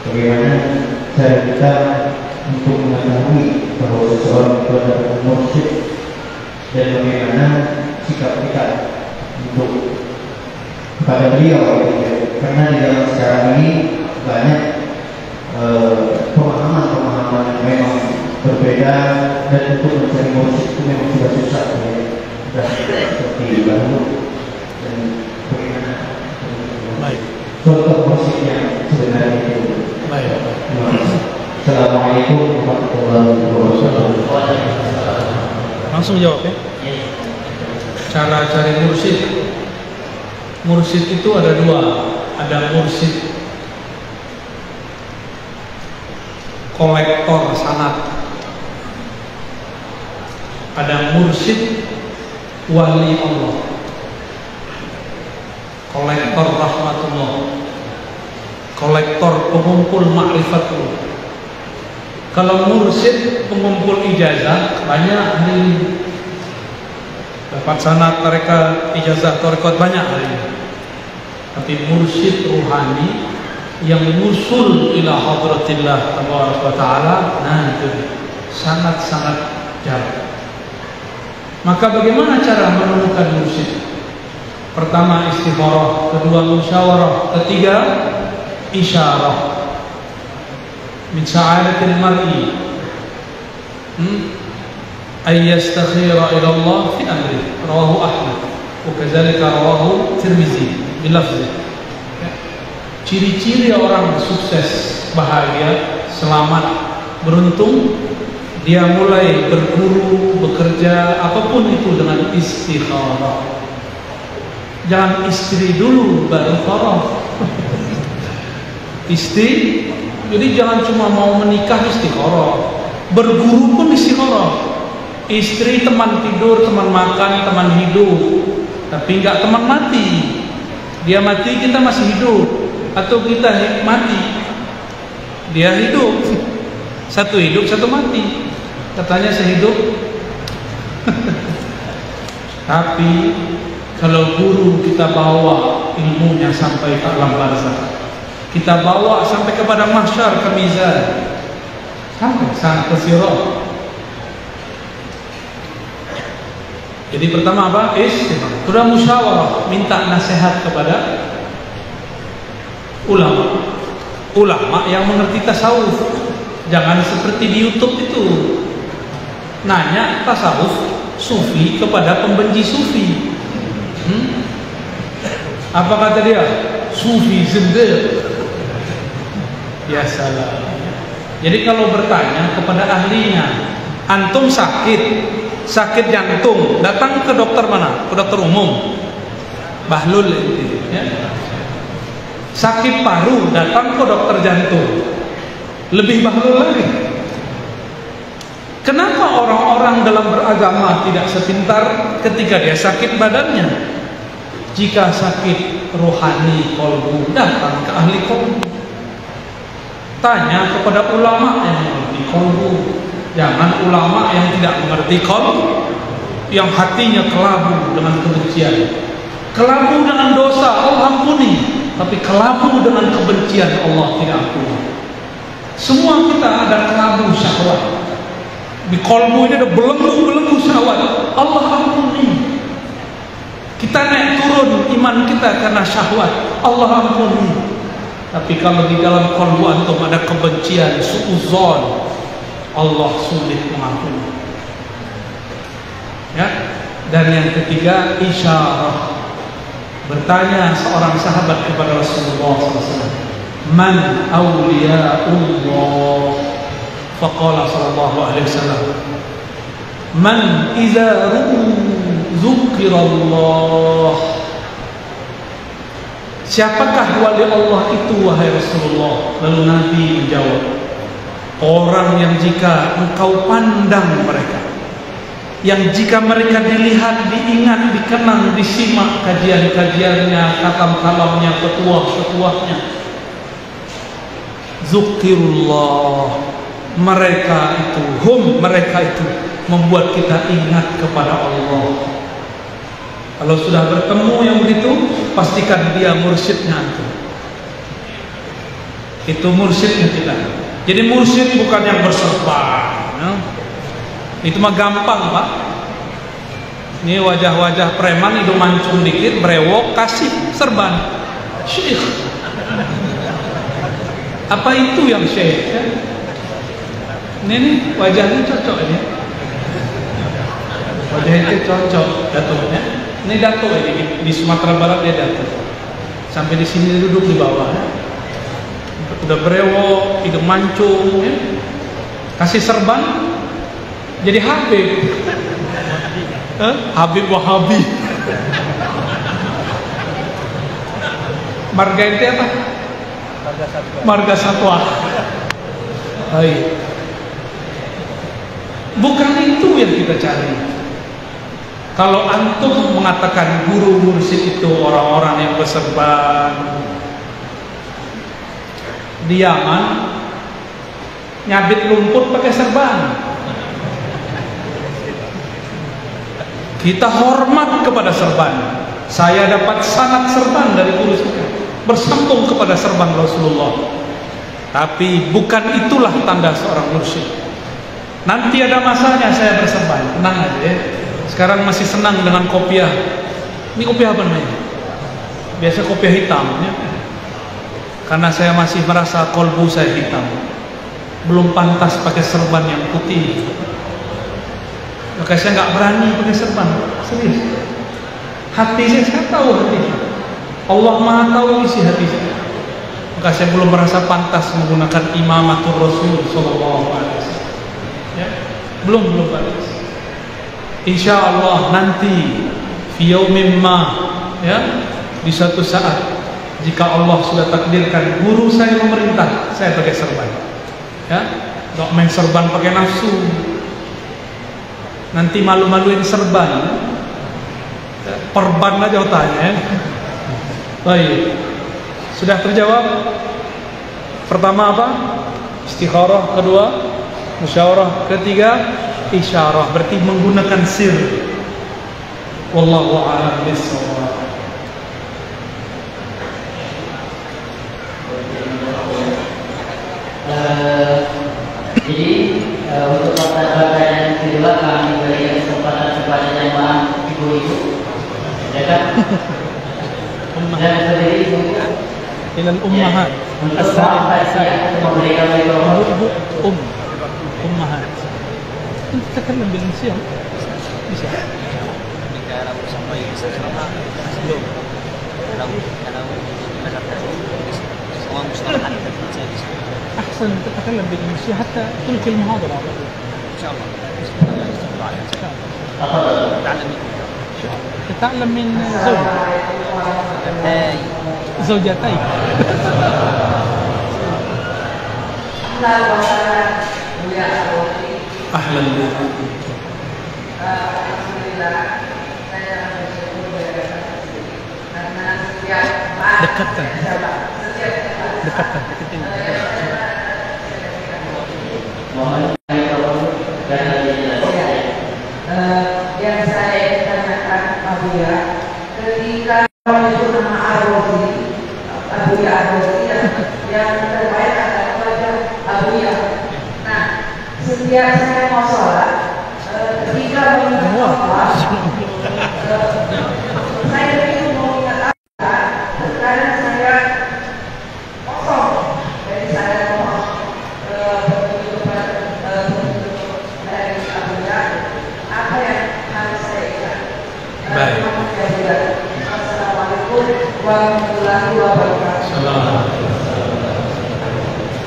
Bagaimana cara kita untuk mengetahui bahwa seseorang itu adalah mursyid, dan bagaimana sikap kita untuk kepada beliau, karena di dalam sekarang ini banyak pemahaman yang memang berbeda, dan untuk mencari mursyid itu memang sudah susah. sudah seperti baru dan bagaimana Baik. contoh musik yang sebenarnya itu. Baik. Assalamualaikum warahmatullahi wabarakatuh. Langsung jawab ya. Cara cari mursyid. Mursyid itu ada dua. Ada mursyid kolektor sanad. Ada mursyid wali Allah, kolektor rahmatullah, kolektor pengumpul ma'rifatullah. Kalau mursyid pengumpul ijazah banyak hari ini, dapat sanad tarekat ijazah tarekat banyak hari ini. Tapi mursyid ruhani yang musul ila hadratillah tabaraka wa taala, nah itu sangat-sangat jarang. Maka bagaimana cara menemukan mursyid? Pertama istikharah, kedua musyawarah, ketiga isyarah. Min sa'adatil mar'i ay yastakhira ila Allah fi amri. Rawahu Ahmad wa kadzalika rawahu Tirmizi bilafzi. Ciri-ciri orang sukses, bahagia, selamat, beruntung, dia mulai berguru, bekerja, apapun itu dengan istikharah. Jangan istri dulu baru qarah. Jadi jangan cuma mau menikah istikharah, berguru pun istikharah. Istri teman tidur, teman makan, teman hidup, tapi enggak teman mati. Dia mati, kita masih hidup, atau kita mati, dia hidup. Satu hidup, satu mati. Katanya sehidup. Tapi kalau guru kita bawa ilmunya sampai ke alam barzakh, kita bawa sampai kepada mahsyar, ke mizan, sampai ke sirat. Jadi pertama apa? Sudah musyawarah, minta nasihat kepada ulama. Ulama yang mengerti tasawuf. Jangan seperti di YouTube itu, nanya tasawuf sufi kepada pembenci sufi. Apa kata dia? Sufi zindiq. Biasalah. Jadi kalau bertanya kepada ahlinya, antum sakit jantung, datang ke dokter mana? Ke dokter umum. Bahlul itu, ya. Sakit paru, datang ke dokter jantung. Lebih bahlul lagi. Kenapa orang-orang dalam beragama tidak sepintar ketika dia sakit badannya? Jika sakit rohani kolbu, datang ke ahli kolbu. Tanya kepada ulama yang mengerti kolbu. Jangan ulama yang tidak mengerti kolbu, yang hatinya kelabu dengan kebencian, kelabu dengan dosa, Allah ampuni. Tapi kelabu dengan kebencian, Allah tidak ampuni. Semua kita ada kelabu syahwat. Di kolbu ini ada belenggu syahwat, Allah ampuni. Kita naik turun iman kita karena syahwat, Allah ampuni. Tapi kalau di dalam kolbu antum ada kebencian, suudzon, Allah sulit mengampuni. Ya. Dan yang ketiga isyarah. Bertanya seorang sahabat kepada Rasulullah SAW, Man awliyaullah? Faqala sallallahu alaihi wasallam, Man idza dzukirallah. Siapakah wali Allah itu wahai Rasulullah? Lalu Nabi menjawab, orang yang jika engkau pandang mereka, yang jika mereka dilihat, diingat, dikenang, disimak kajian-kajiannya, kalam-kalamnya, petuah-petuahnya, zukirullah, mereka itu membuat kita ingat kepada Allah. Kalau sudah bertemu yang begitu, pastikan dia mursyidnya antum. Itu mursyidnya kita. Jadi mursyid bukan yang berserban, ya. Itu mah gampang, Pak. Ini wajah-wajah preman, hidung mancung dikit, brewok, kasih serban. Syekh. Apa itu yang syekh? Ya? Ini wajahnya cocok ini. Wajah itu cocok Dato-nya. Ini Dato ini di Sumatera Barat dia Dato. Sampai di sini duduk di bawah. Udah brewok, hidung mancung, ya. Kasih serban, jadi Habib. Habib Wahabi. Marga itu apa? Marga Satwa. Baik. Bukan itu yang kita cari. Kalau antum mengatakan guru mursyid itu orang-orang yang berserban di Yaman, nyabit lumpur pakai serban. Kita hormat kepada serban. Saya dapat sanad serban dari guru saya, bersambung kepada serban Rasulullah. Tapi bukan itulah tanda seorang mursyid. Nanti ada masanya saya berserban, tenang aja ya. Sekarang masih senang dengan kopiah. Ini kopiah apa namanya? Biasa kopiah hitam ya. Karena saya masih merasa kolbu saya hitam, belum pantas pakai serban yang putih. Maka saya nggak berani pakai serban, serius. Hati saya tahu hati. Allah Maha tahu isi hati saya. Maka saya belum merasa pantas menggunakan imamatul Rasul Sallallahu Alaihi Wasallam. Ya, belum pantas. Insya Allah nanti fi yaumin ma, ya, di suatu saat jika Allah sudah takdirkan guru saya memerintah, saya pakai serban. Ya, nggak main serban pakai nafsu. Nanti malu-maluin serban. Ya, perban aja otaknya. Ya. Baik, sudah terjawab. Pertama apa? Istikharah. Kedua, musyawarah. Ketiga, isyarah. Berarti menggunakan sir. Wallahu a'lam bishawab. Jadi untuk pertanyaan kedua kami beri kesempatan kepada jemaah ibu-ibu, ya kan? Dan berdiri ibu Ilal ummahat. untuk memberikan mikrofon. Ummahat. Kita kan lebih siang. Bisa. Bicara sampai bisa selama belum. Semua mustalahat saya bisa. أحسن تتكلم بالإنجليزية حتى تلقي المحاضرة. إن شاء الله. تتعلم من زوجتيك. أهلا بك. Dekatkan. Mohon mikrofon dan dijelaskan. Yang saya tanyakan Abuya, ketika itu nama Abuya yang terbaik adalah wajah Abuya. Nah, setiap saya mau sholat, ketika mengingat Allah, saya itu mau ingat Allah, karena saya kosong, jadi saya mau dari Abuya, apa yang harus saya ingat? Baik. Assalamualaikum warahmatullahi wabarakatuh.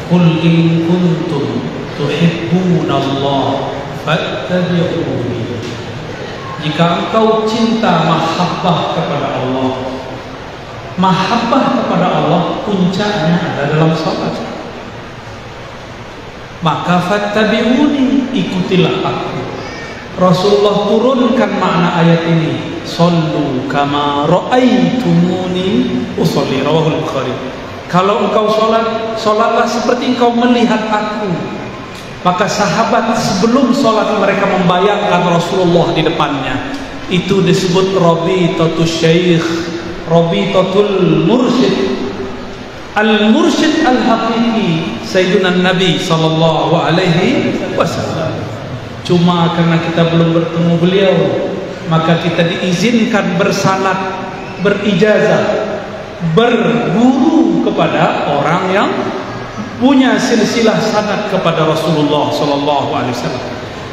Qul in kuntum tuhibbuna Allah fattabi'uni. Jika engkau cinta mahabbah kepada Allah, mahabbah kepada Allah puncaknya ada dalam salat. Maka fattabi'uni, ikutilah aku. Rasulullah turunkan makna ayat ini, sallu kama ra'aitumuni usolli, rawahul Bukhari. Kalau engkau sholat, sholatlah seperti engkau melihat aku. Maka sahabat sebelum sholat mereka membayangkan Rasulullah di depannya. Itu disebut Rabitatul Syekh, Rabitatul Mursyid. Al-Mursyid al-Haqiqi Sayyiduna Nabi sallallahu alaihi wasallam. Cuma karena kita belum bertemu beliau, maka kita diizinkan bersanad, berijazah, berguru kepada orang yang punya silsilah sanad kepada Rasulullah sallallahu alaihi wasallam.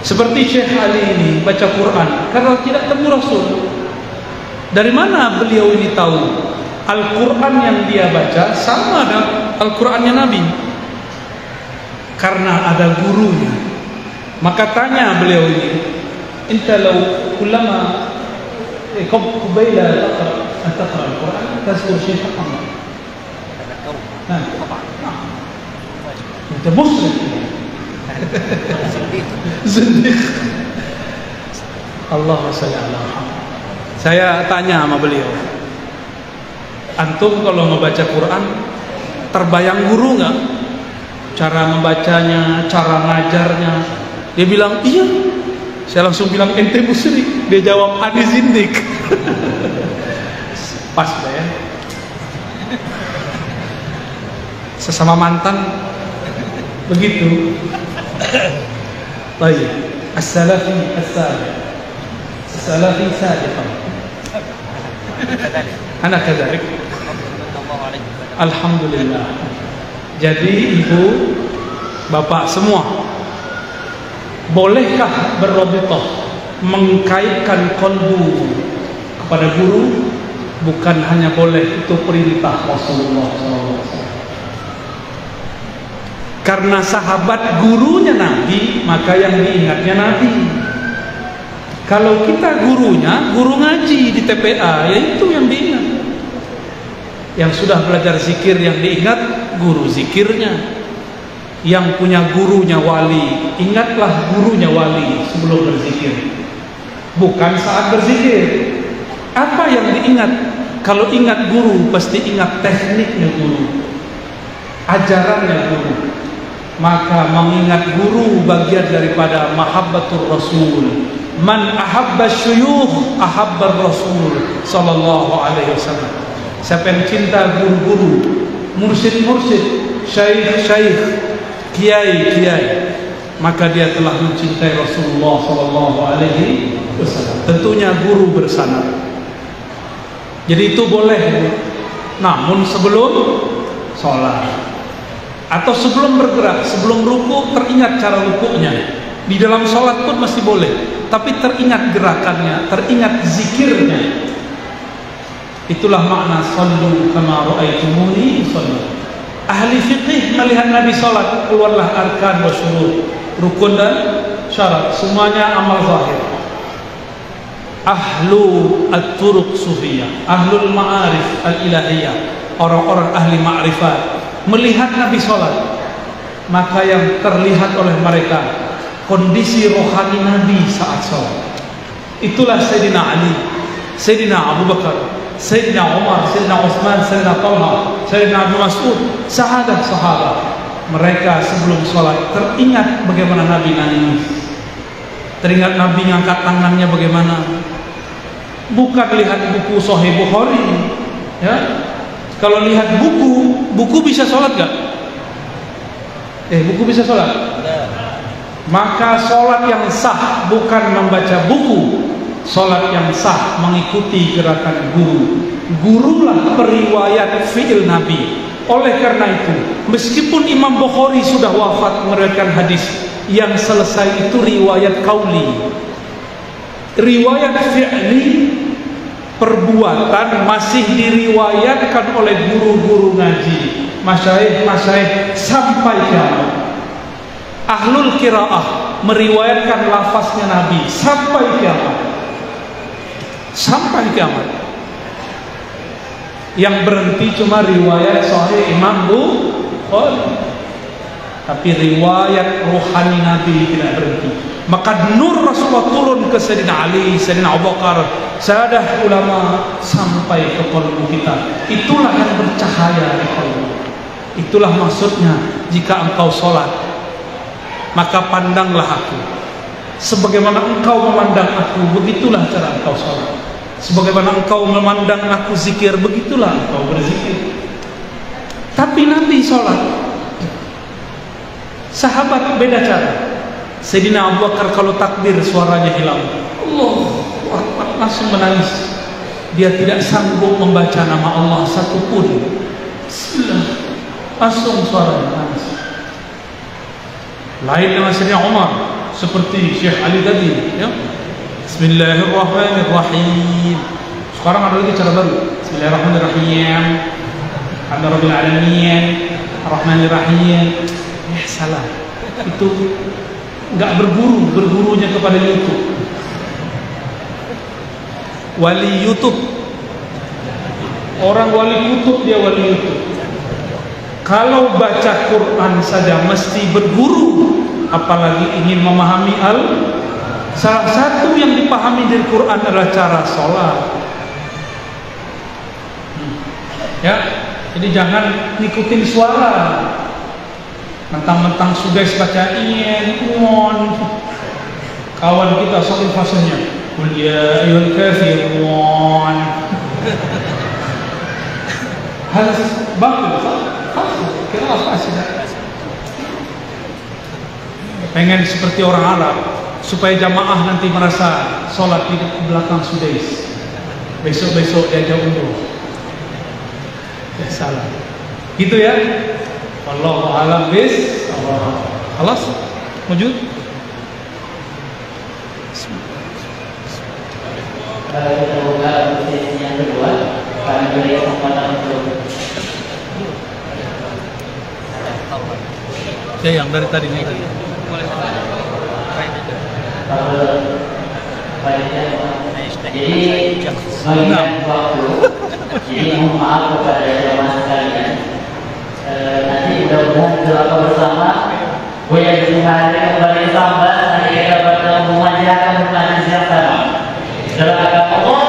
Seperti Syekh Ali ini baca Quran karena tidak temu Rasul. Dari mana beliau ini tahu Al-Quran yang dia baca sama dengan Al-Qurannya Nabi? Karena ada gurunya. Maka tanya beliau ini, "Anta law kullama qabila taqra Al-Quran tazkur Syekh Muhammad." Nah, Anta muslim. Zindiq. Allahumma shalli ala Muhammad. Saya tanya sama beliau, antum kalau membaca Quran terbayang guru nggak? Cara membacanya, cara ngajarnya? Dia bilang iya. Saya langsung bilang ente musyrik. Dia jawab ani zindik. Pas ya. Sesama mantan begitu. Baik. As-salafi as-salih. As-salafi sadiqan. Anak kadzalik. Alhamdulillah. Jadi ibu, bapak semua, bolehkah berrabithah, mengkaitkan kolbu kepada guru? Bukan hanya boleh, itu perintah Rasulullah SAW. Karena sahabat gurunya Nabi, maka yang diingatnya Nabi. Kalau kita gurunya, guru ngaji di TPA, ya itu yang diingat. Yang sudah belajar zikir yang diingat guru zikirnya. Yang punya gurunya wali, ingatlah gurunya wali sebelum berzikir, bukan saat berzikir. Apa yang diingat? Kalau ingat guru, pasti ingat tekniknya guru, ajarannya guru. Maka mengingat guru bagian daripada mahabbatur Rasul. Man ahabba syuyukh ahabbar Rasul sallallahu alaihi wasallam. Siapa yang cinta guru-guru, mursyid-mursyid, syaikh-syaikh, kiai-kiai, maka dia telah mencintai Rasulullah sallallahu alaihi wasallam. Tentunya guru bersanad. Jadi itu boleh, namun sebelum sholat atau sebelum bergerak, sebelum ruku, teringat cara rukunya. Di dalam sholat pun masih boleh, tapi teringat gerakannya, teringat zikirnya. Itulah makna sallu kama ra'aitumuni usalli. Ahli fikih melihat Nabi sholat, keluarlah arkan wa syurut, rukun dan syarat, semuanya amal zahir. Ahlu at-turuq sufiyah, ahlul ma'arif al-ilahiyah, orang-orang ahli ma'rifat melihat Nabi sholat, maka yang terlihat oleh mereka kondisi rohani Nabi saat sholat. Itulah Sayyidina Ali, Sayyidina Abu Bakar, Sayyidina Umar, Sayyidina Utsman, Sayyidina Talha, Sayyidina Abu Mas'ud, sahabat-sahabat. Mereka sebelum sholat teringat bagaimana Nabi nangis, teringat Nabi ngangkat tangannya bagaimana. Bukan lihat buku Sahih Bukhari, ya. Kalau lihat buku bisa sholat gak? Buku bisa sholat? Maka sholat yang sah bukan membaca buku. Sholat yang sah mengikuti gerakan guru. Gurulah periwayat fi'il Nabi. Oleh karena itu, meskipun Imam Bukhari sudah wafat meriwayatkan hadis, yang selesai itu riwayat qauli. Riwayat fi'li, perbuatan, masih diriwayatkan oleh guru-guru ngaji, masyayikh sampai kiamat. Ahlul qiraah meriwayatkan lafaznya Nabi sampai kiamat. Sampai kiamat. Yang berhenti cuma riwayat Sahih Imam Bukhari. Tapi riwayat rohani Nabi tidak berhenti. Maka nur Rasulullah turun ke Sayyidina Ali, Sayyidina Abu Bakar, sahadah ulama sampai ke qalbu kita. Itulah yang bercahaya di qalbu. Itulah maksudnya jika engkau sholat, maka pandanglah aku. Sebagaimana engkau memandang aku, begitulah cara engkau sholat. Sebagaimana engkau memandang aku zikir, begitulah engkau berzikir. Tapi Nabi sholat, sahabat beda cara. Sayyidina Abu Bakar kalau takbir suaranya hilang, Allah langsung menangis. Dia tidak sanggup membaca nama Allah satupun. Bismillah, langsung suaranya nangis. Lain dengan Sayyidina Umar, seperti Syekh Ali tadi, ya. Bismillahirrahmanirrahim. Sekarang ada lagi cara baru. Bismillahirrahmanirrahim. Alhamdulillahirabbil alamin. Arrahmanirrahim. Salah. Itu enggak bergurunya kepada YouTube. Wali YouTube. Orang wali YouTube, dia wali YouTube. Kalau baca Quran saja mesti berguru, apalagi ingin memahami salah satu yang dipahami dari Quran adalah cara sholat. Ya, jadi jangan ngikutin suara. Mentang-mentang sudah baca on. Kawan kita saking fasenya, qul ya ayyuhal kafirun. Harus bagus. Kira apa sih? Pengen seperti orang Arab supaya jamaah nanti merasa sholat di belakang sudais. Besok-besok diajak undur. Ya salah. Gitu ya. Wallahu a'lam bishawab. Khalas? Wujud? Kita buka sesi yang kedua. Kami beri kesempatan untuk yang dari tadi nih. Jadi mengingat waktu, jadi mohon maaf kepada jemaah sekalian. Nanti mudah-mudahan doa bersama. Buya hari kembali sambat. Nanti kita bertemu memanjakan majlis yang sama. Doakan Allah.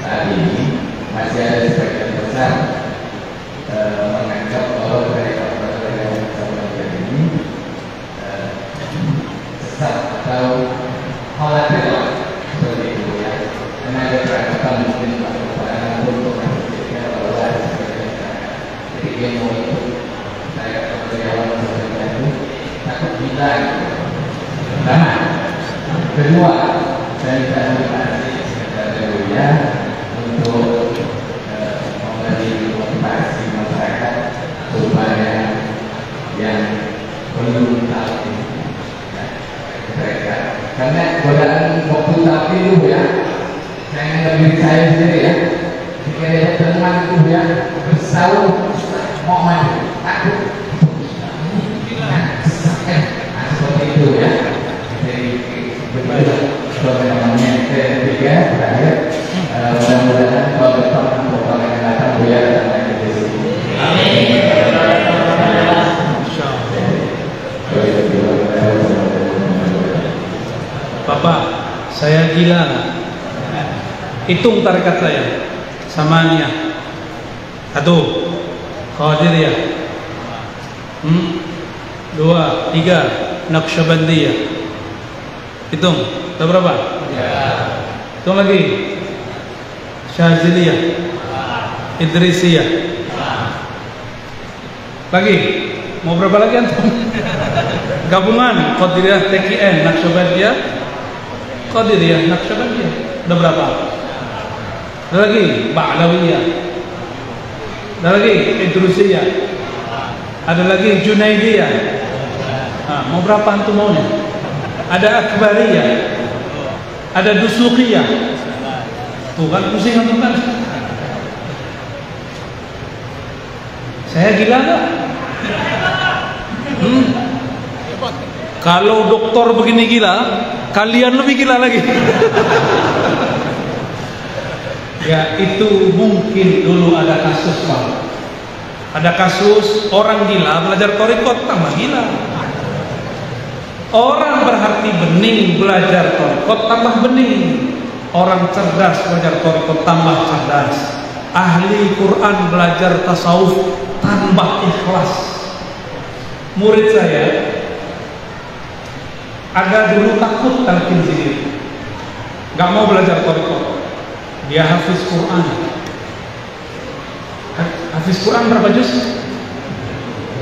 Saat ini masih ada sebagian besar menganggap bahwa mereka yang sama ini sesat atau khawatir seperti itu ya. Karena ada perangkatan mungkin bahwa untuk menunjukkan bahwa jadi dia mau itu saya karyawan sebenarnya itu takut gila. Nah, kedua saya terima kasih kepada ya untuk memberi motivasi masyarakat supaya yang belum tahu ya, mereka karena godaan waktu tapi itu ya saya lebih saya sendiri ya jika ada teman itu ya bersaung mau maju takut seperti itu ya jadi berbeda namanya ketiga terakhir mudah-mudahan kalau depan untuk yang datang Buya dan lain di sini. Amin. Bapak, saya gila. Hitung tarekat saya. Samania. 1. Qadiriyah. 2, 3. Naqsyabandiyah. Hitung. Sudah berapa? Hitung lagi. Syaziliyah, Idrisiyah. Lagi, mau berapa lagi antum? Gabungan Qadiriyah, TKN, Naqsyabandiyah, Qadiriyah, Naqsyabandiyah. Udah berapa? Ada lagi Ba'lawiyah. Ada lagi Idrisiyah. Ada lagi Junaidiyah. Mau berapa antum maunya? Ada Akbariyah. Ada Dusuqiyah. Tuh kan pusing antum kan? Saya gila nggak? Kalau dokter begini gila, kalian lebih gila lagi. Ya itu mungkin dulu ada kasus Pak. Ada kasus orang gila belajar thariqat tambah gila. Orang berhati bening belajar thariqat tambah bening. Orang cerdas belajar thariqat tambah cerdas. Ahli Quran belajar tasawuf tambah ikhlas. Murid saya agak dulu takut talqin sendiri, nggak mau belajar thariqat. Dia hafiz Quran. Hafiz Quran berapa juz?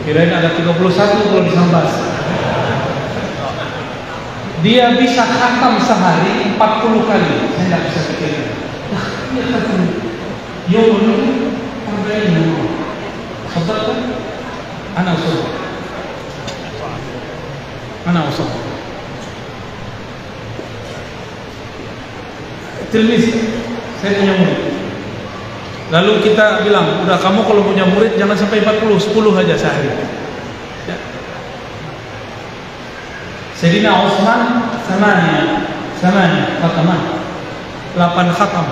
Kirain ada 31 kalau disambas. dia bisa khatam sehari 40 kali. Saya tidak bisa pikirkan. Nah, dia khatam. Yaumun arba'in. Saudara, anak usul. Anak usul. Tilmis, saya punya murid. Lalu kita bilang, udah kamu kalau punya murid jangan sampai 40, 10 aja sehari. Ya. Sayyidina Utsman samanya khataman 8 khatam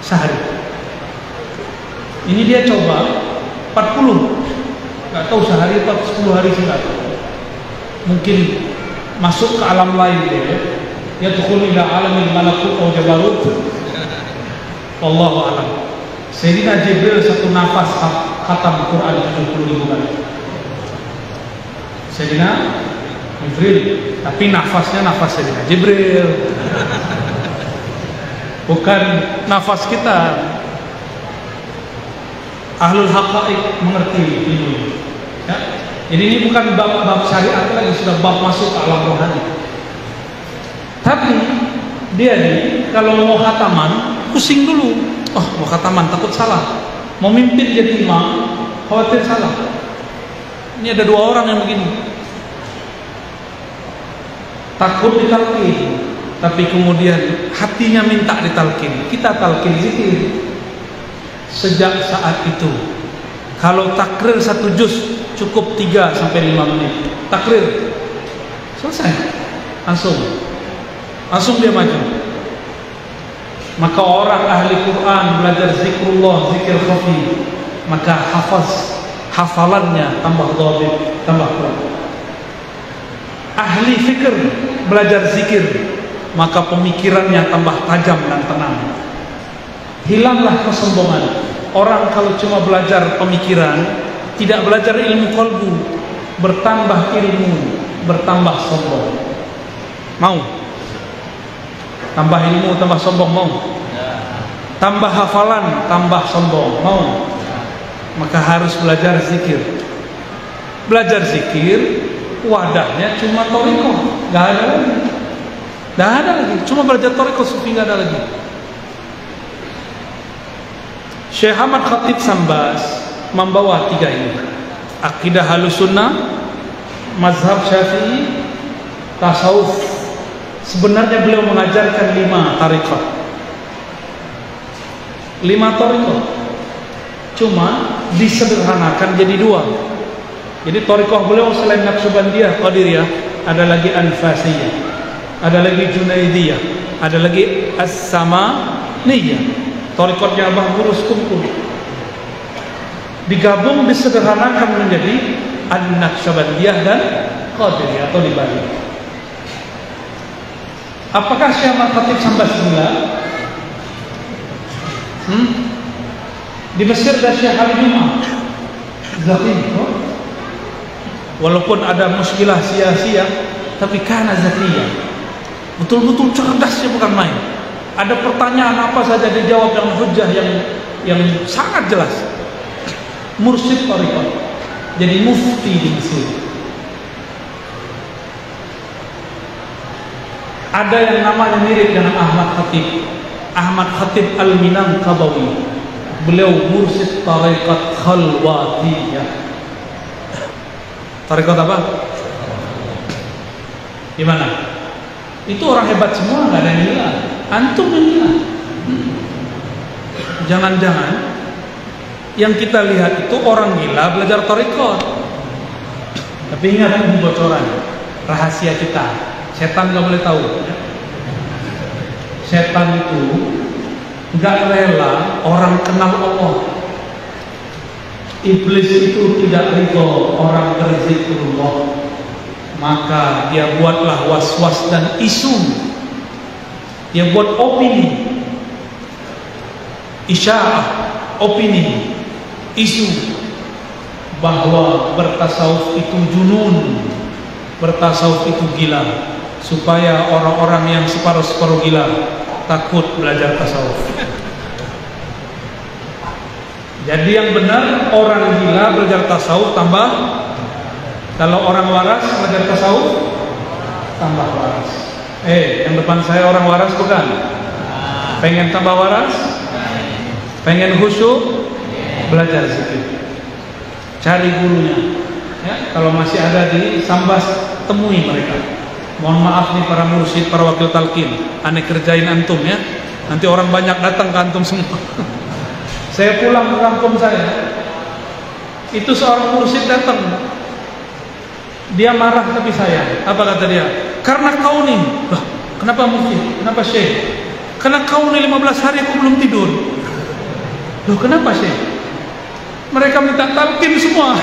sehari. Ini dia coba 40. Gak tahu sehari atau 10 hari sih gak tahu. Mungkin masuk ke alam lain dia. Yadkhulu ila alamil malakut atau jabarut. Wallahu a'lam. Sayyidina Jibril satu nafas khatam Quran 70.000 kali. Sayyidina Jibril, tapi nafasnya nafas Sayyidina Jibril. Bukan nafas kita. Ahlul haqaiq mengerti ini. Ya? Jadi ini bukan bab syariat lagi, sudah bab masuk ke alam rohani. Tapi dia nih kalau mau khataman pusing dulu. Oh, mau khataman takut salah. Mau mimpin jadi imam khawatir salah. Ini ada 2 orang yang begini. Takut ditalkin, tapi kemudian hatinya minta ditalkin. Kita talkin zikir. Sejak saat itu kalau takrir 1 juz cukup 3 sampai 5 menit. Takrir selesai. Langsung dia maju. Maka orang ahli Quran belajar zikrullah, zikir khafi, maka hafalannya tambah dhabit, tambah kuat. Ahli fikir belajar zikir, maka pemikirannya tambah tajam dan tenang. Hilanglah kesombongan. Orang kalau cuma belajar pemikiran, tidak belajar ilmu qalbu, bertambah ilmu, bertambah sombong. Mau? Tambah ilmu, tambah sombong, mau? Tambah hafalan, tambah sombong, mau? Maka harus belajar zikir. Belajar zikir, wadahnya cuma thariqah, gak ada lagi. Cuma belajar thariqah sufi, gak ada lagi. Syekh Ahmad Khatib Sambas membawa 3 ini: akidah Ahlussunnah, mazhab Syafi'i, tasawuf. Sebenarnya beliau mengajarkan 5 tariqah. 5 tariqah. Cuma disederhanakan jadi 2. Jadi tariqah beliau selain Naqsyabandiyah, Qadiriyah, ada lagi Anfasiyah, ada lagi Junaidiyah, ada lagi As-Samaniyah. Tariqatnya Abah Gurus kumpul. Digabung, disederhanakan menjadi An-Naqsyabandiyah dan Qadiriyah atau dibalik. Apakah Syekh Ahmad Khatib Sambas gila? Di Mesir ada Syekh Ali Jum'ah Zaki. Walaupun ada muskilah sia-sia, tapi karena zakiyah, betul-betul cerdasnya bukan main. Ada pertanyaan apa saja dijawab dengan hujjah yang sangat jelas. Mursyid tariqah, jadi mufti di Mesir. Ada yang namanya mirip dengan Ahmad Khatib Al-Minangkabawi. Beliau mursyid tariqat khalwatiyah. Tariqat apa? Gimana? Itu orang hebat semua, nggak ada yang gila. Antum yang gila. Jangan-jangan yang kita lihat itu orang gila belajar tariqat. Tapi ingat, ini bocoran rahasia kita. Setan nggak boleh tahu. Setan itu nggak rela orang kenal Allah. Iblis itu tidak ridho orang berzikrullah. Maka dia buatlah was-was dan isu. Dia buat opini, isya'ah, opini, isu bahwa bertasawuf itu junun, bertasawuf itu gila, supaya orang-orang yang separuh-separuh gila takut belajar tasawuf. Jadi yang benar, orang gila belajar tasawuf tambah, kalau orang waras belajar tasawuf tambah waras. Yang depan saya orang waras bukan? Pengen tambah waras? Pengen khusyuk? Belajar zikir. Cari gurunya. Ya, kalau masih ada di Sambas, temui mereka. Mohon maaf nih para mursyid, para wakil talqin, aneh kerjain antum ya. Nanti orang banyak datang ke antum semua. Saya pulang ke kampung saya, itu seorang mursyid datang. Dia marah tapi sayang. Apa kata dia? Karena kau nih. Loh, kenapa mursyid? Kenapa syekh? Karena kau nih 15 hari aku belum tidur. Loh, kenapa syekh? Mereka minta talqin semua.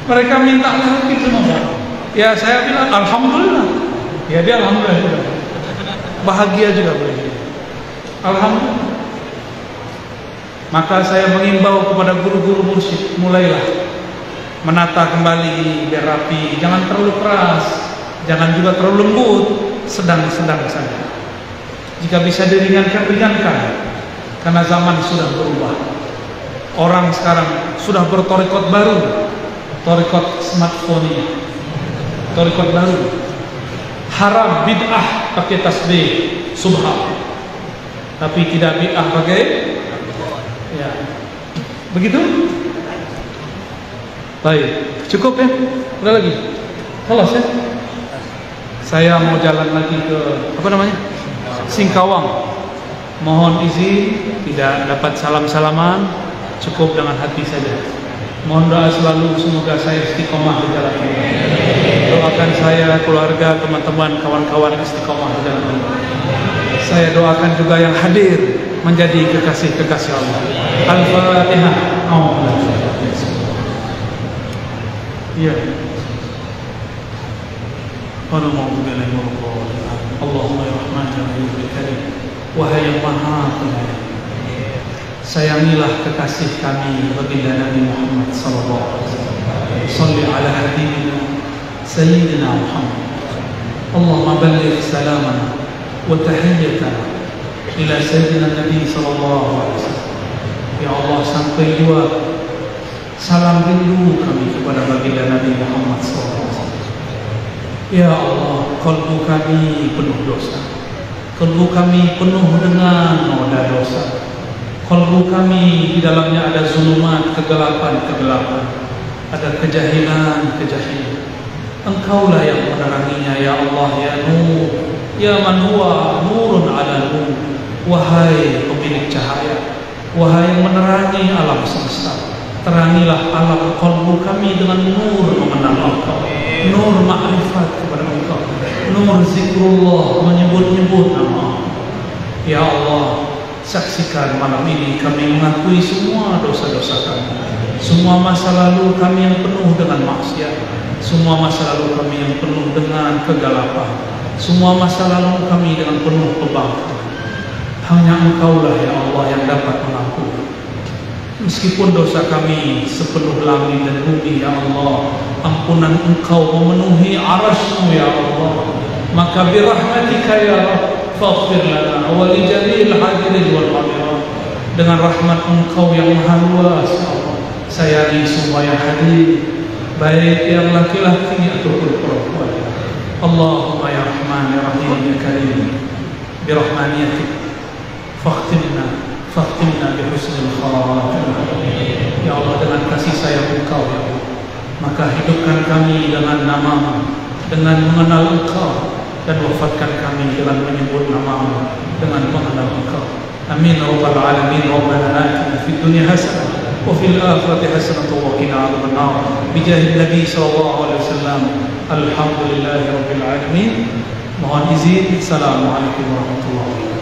Mereka minta talqin semua. Ya saya bilang alhamdulillah. Ya dia alhamdulillah juga. Bahagia juga boleh. Alhamdulillah. Maka saya mengimbau kepada guru-guru mursyid, mulailah menata kembali biar rapi, jangan terlalu keras, jangan juga terlalu lembut, sedang-sedang saja. Jika bisa diringankan, ringankan. Karena zaman sudah berubah. Orang sekarang sudah bertorikot baru, torikot smartphone ini. Torikot baru, haram bid'ah pakai tasbih subhan, tapi tidak bid'ah pakai ya begitu. Baik, cukup ya, udah lagi, kelas ya. Saya mau jalan lagi ke apa namanya, Singkawang. Mohon izin, tidak dapat salam-salaman, cukup dengan hati saja. Mohon doa selalu, semoga saya istiqomah di jalan ini. Doakan saya, keluarga, teman-teman, kawan-kawan istiqomah di jalan ini. Saya doakan juga yang hadir menjadi kekasih-kekasih Allah. Al-Fatihah. Iya. Allahumma ya Rahman ya Rahim. Wahai yang Maha Penyayang, sayangilah kekasih kami baginda Nabi Muhammad sallallahu alaihi wasallam. Shalli ala habibina sayyidina Muhammad. Allahumma balligh salamana wa tahiyyatana ila sayyidina Nabi sallallahu alaihi wasallam. Ya Allah, sampai juga salam rindu kami kepada baginda Nabi Muhammad sallallahu alaihi wasallam. Ya Allah, qalbu kami penuh dosa. Qalbu kami penuh dengan noda dosa. Qalbu kami di dalamnya ada zulumat, kegelapan-kegelapan, ada kejahilan-kejahilan. Engkaulah yang meneranginya, ya Allah, ya Nur, ya man huwa nurun ala nur. Wahai pemilik cahaya, wahai yang menerangi alam semesta, terangilah alam qalbu kami dengan nur mengenal Engkau, nur ma'rifat kepada Engkau, nur zikrullah, menyebut-nyebut nama. Ya Allah, saksikan malam ini kami mengakui semua dosa-dosa kami, semua masa lalu kami yang penuh dengan maksiat, semua masa lalu kami yang penuh dengan kegelapan, semua masa lalu kami dengan penuh kebanggaan. Hanya Engkaulah ya Allah yang dapat mengampuni. Meskipun dosa kami sepenuh langit dan bumi, ya Allah, ampunan Engkau memenuhi arasy-Mu ya Allah. Maka birahmatika ya Rabb, faghfir lana wa li jami'il hadirin wal hadirat. Dengan rahmat Engkau yang maha luas, ya Allah, sayangi semua yang hadir, baik yang laki-laki ataupun perempuan. Allahumma ya Rahman ya Rahim ya Karim, birahmaniyatik fakhtimna bihusnil khatimah. Ya Allah, dengan kasih sayang Engkau ya Allah, maka hidupkan kami dengan nama-Mu, dengan mengenal Engkau, dan wafatkan kami dengan menyebut nama-Mu, dengan mengenal Engkau. Amin rabbal alamin. Rabbana atina fid dunya hasanah wa fil akhirati hasanah wa qina adzabannar. Bijahi Nabi sallallahu alaihi wasallam. Alhamdulillahirabbil alamin. Mohon izin. Assalamualaikum warahmatullahi wabarakatuh.